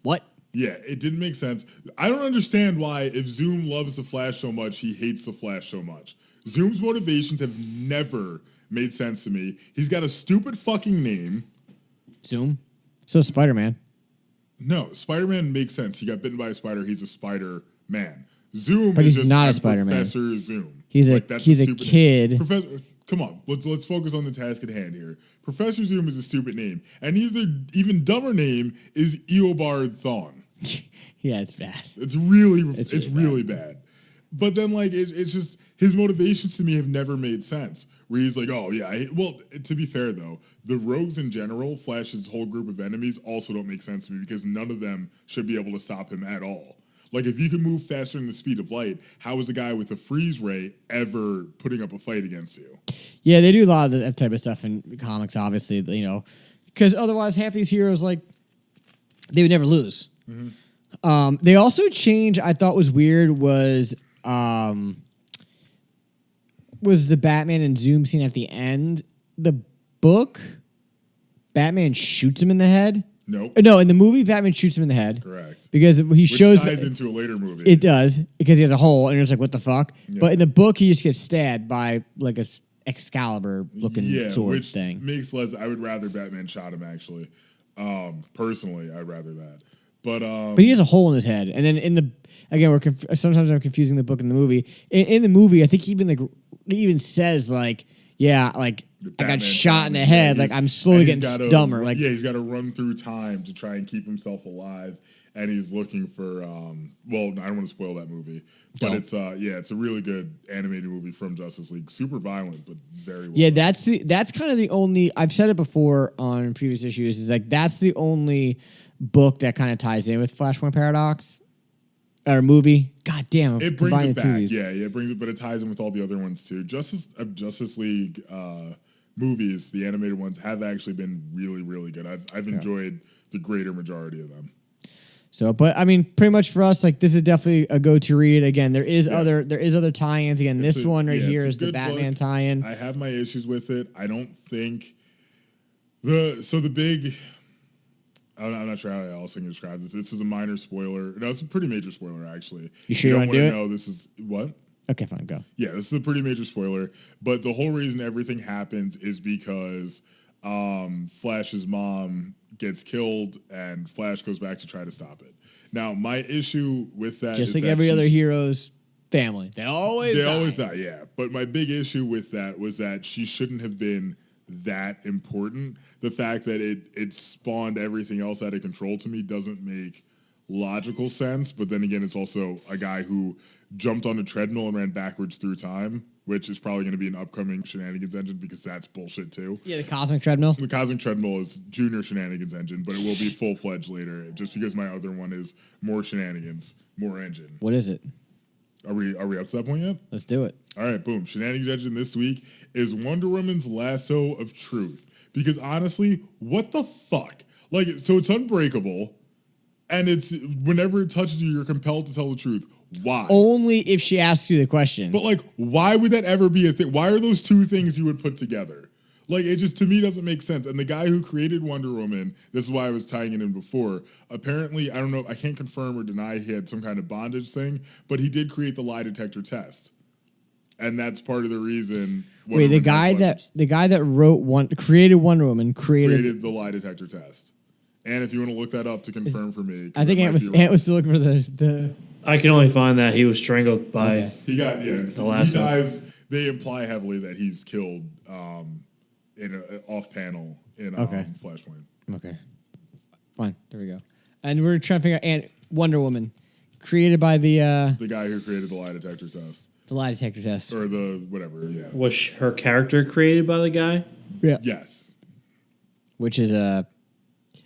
what? Yeah, it didn't make sense. I don't understand why, if Zoom loves the Flash so much, he hates the Flash so much. Zoom's motivations have never made sense to me. He's got a stupid fucking name. Zoom. So Spider-Man. No, Spider-Man makes sense. He got bitten by a spider. He's a Spider-Man. Zoom But is he's just not a I'm Spider-Man. Professor Zoom. He's a that's kid. Name. Professor, come on, let's focus on the task at hand here. Professor Zoom is a stupid name, and even dumber name is Eobard Thawne. Yeah, it's bad. It's really bad. But then it's just his motivations to me have never made sense. Where he's like, oh yeah, well, to be fair though, the rogues in general, Flash's whole group of enemies, also don't make sense to me because none of them should be able to stop him at all. Like, if you can move faster than the speed of light, how is a guy with a freeze ray ever putting up a fight against you? Yeah, they do a lot of that type of stuff in comics, obviously, because otherwise half these heroes, they would never lose. Mm-hmm. They also changed, I thought was weird, was the Batman and Zoom scene at the end. The book, Batman shoots him in the head. Nope. No, in the movie, Batman shoots him in the head. Correct. Because he shows... Which ties into a later movie. It does, because he has a hole, and you're just like, what the fuck? Yeah. But in the book, he just gets stabbed by, a Excalibur-looking sword which thing. Makes less... I would rather Batman shot him, actually. Personally, I'd rather that. But he has a hole in his head. And then in the... Again, sometimes I'm confusing the book and the movie. In the movie, I think it even says, I got shot in the head. I'm slowly getting dumber. He's got to run through time to try and keep himself alive, and he's looking for. Well, I don't want to spoil that movie, but it's a really good animated movie from Justice League. Super violent, but very well. Yeah, done. that's kind of the only. I've said it before on previous issues. Is that's the only book that kind of ties in with Flashpoint Paradox. Or movie. God damn. It brings it back. Yeah, it brings it, but it ties in with all the other ones too. Justice League movies, the animated ones, have actually been really, really good. I've enjoyed the greater majority of them. So, but I mean, pretty much for us, this is definitely a go-to read. Again, there is other tie-ins. Again, this one right here is the Batman book. Tie-in. I have my issues with it. I don't think the big. I'm not sure how else I can describe this. This is a minor spoiler. No, it's a pretty major spoiler, actually. You sure you want to do it? No, this is what? Okay, fine, go. Yeah, this is a pretty major spoiler. But the whole reason everything happens is because Flash's mom gets killed and Flash goes back to try to stop it. Now, my issue with that just is like every other hero's family. They always die, yeah. But my big issue with that was that she shouldn't have been that important. The fact that it spawned everything else out of control to me doesn't make logical sense. But then again, it's also a guy who jumped on a treadmill and ran backwards through time, which is probably going to be an upcoming Shenanigans engine because that's bullshit too. Yeah, the Cosmic Treadmill. The Cosmic Treadmill is Junior Shenanigans engine, but it will be full-fledged later just because my other one is more Shenanigans, more engine. What is it? Are we up to that point yet? Let's do it. All right, boom. Shenanigans engine this week is Wonder Woman's Lasso of Truth. Because honestly, what the fuck? So it's unbreakable, and it's whenever it touches you, you're compelled to tell the truth. Why? Only if she asks you the question. But why would that ever be a thing? Why are those two things you would put together? It just, to me, doesn't make sense. And the guy who created Wonder Woman, this is why I was tying it in before, apparently, I don't know, I can't confirm or deny he had some kind of bondage thing, but he did create the lie detector test. And that's part of the reason. Wait, the guy that created Wonder Woman created the lie detector test. And if you want to look that up to confirm for me. I think Ant was still looking for the... I can only find that he was strangled by... Okay. He got, the last he dies. They imply heavily that he's killed in an off-panel in Flashpoint. Okay. Fine. There we go. And we're trying to figure out Wonder Woman, created by the guy who created the lie detector test. The lie detector test. Or the whatever, yeah. Was her character created by the guy? Yeah. Yes. Which is the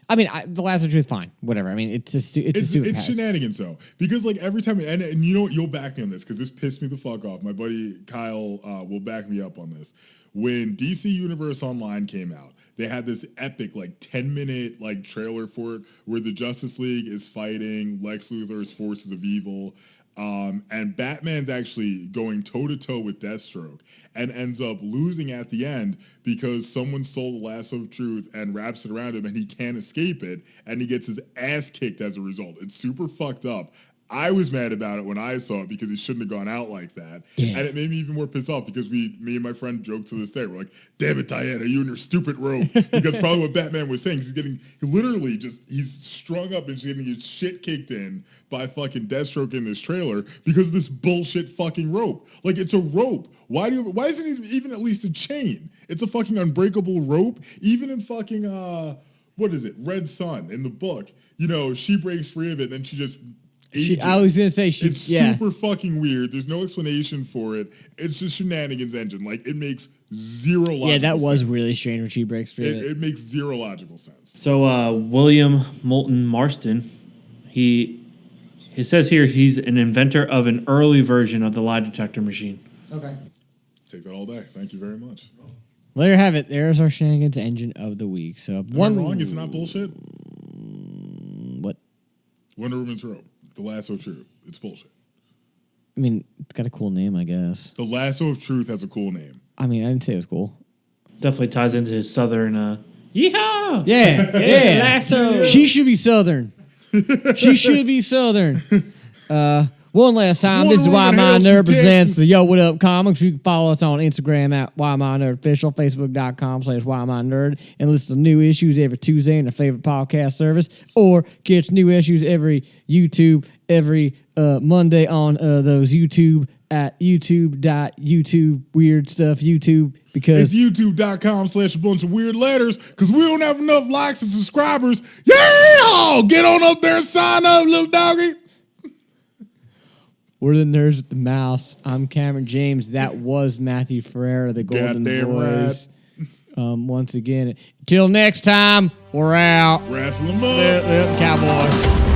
Lasso of Truth, fine, whatever. I mean, it's shenanigans though, because every time, and you know what, you'll back me on this because this pissed me the fuck off. My buddy Kyle will back me up on this. When DC Universe Online came out, they had this epic 10-minute trailer for it where the Justice League is fighting Lex Luthor's forces of evil. And Batman's actually going toe-to-toe with Deathstroke and ends up losing at the end because someone stole the lasso of truth and wraps it around him and he can't escape it, and he gets his ass kicked as a result. It's super fucked up. I was mad about it when I saw it because it shouldn't have gone out like that. Yeah. And it made me even more pissed off because me and my friend joke to this day. We're like, damn it, Diana, you and your stupid rope. Because probably what Batman was saying, he's strung up and just getting his shit kicked in by fucking Deathstroke in this trailer because of this bullshit fucking rope. Like, it's a rope. Why isn't it even at least a chain? It's a fucking unbreakable rope. Even in fucking, what is it, Red Sun in the book, she breaks free of it, then she just... I was gonna say it's super fucking weird. There's no explanation for it. It's just shenanigans engine. Like, it makes zero logical sense. Yeah, that was really strange when she breaks free. It makes zero logical sense. So William Moulton Marston, it says here he's an inventor of an early version of the lie detector machine. Okay. Take that all day. Thank you very much. Well, there you have it. There's our shenanigans engine of the week. So Am I wrong? Is it not bullshit? What? Wonder Woman's rope. The Lasso of Truth. It's bullshit. I mean, it's got a cool name, I guess. The Lasso of Truth has a cool name. I mean, I didn't say it was cool. Definitely ties into his southern, yeehaw! Yeah. Lasso! She should be southern. She should be southern. One last time, this is Why My Nerd presents the Yo What Up Comics. You can follow us on Instagram at Why My Nerd Official, Facebook.com/Why My Nerd, and listen to new issues every Tuesday in your favorite podcast service, or catch new issues every Monday on those YouTube at YouTube weird stuff YouTube, because it's youtube.com/a bunch of weird letters, because we don't have enough likes and subscribers. Yeah! Get on up there and sign up, little doggy. We're the Nerds with the Mouse. I'm Cameron James. That was Matthew Ferreira, the Golden Boys. Right. Once again, till next time, we're out. Wrestle 'em up. Cowboys.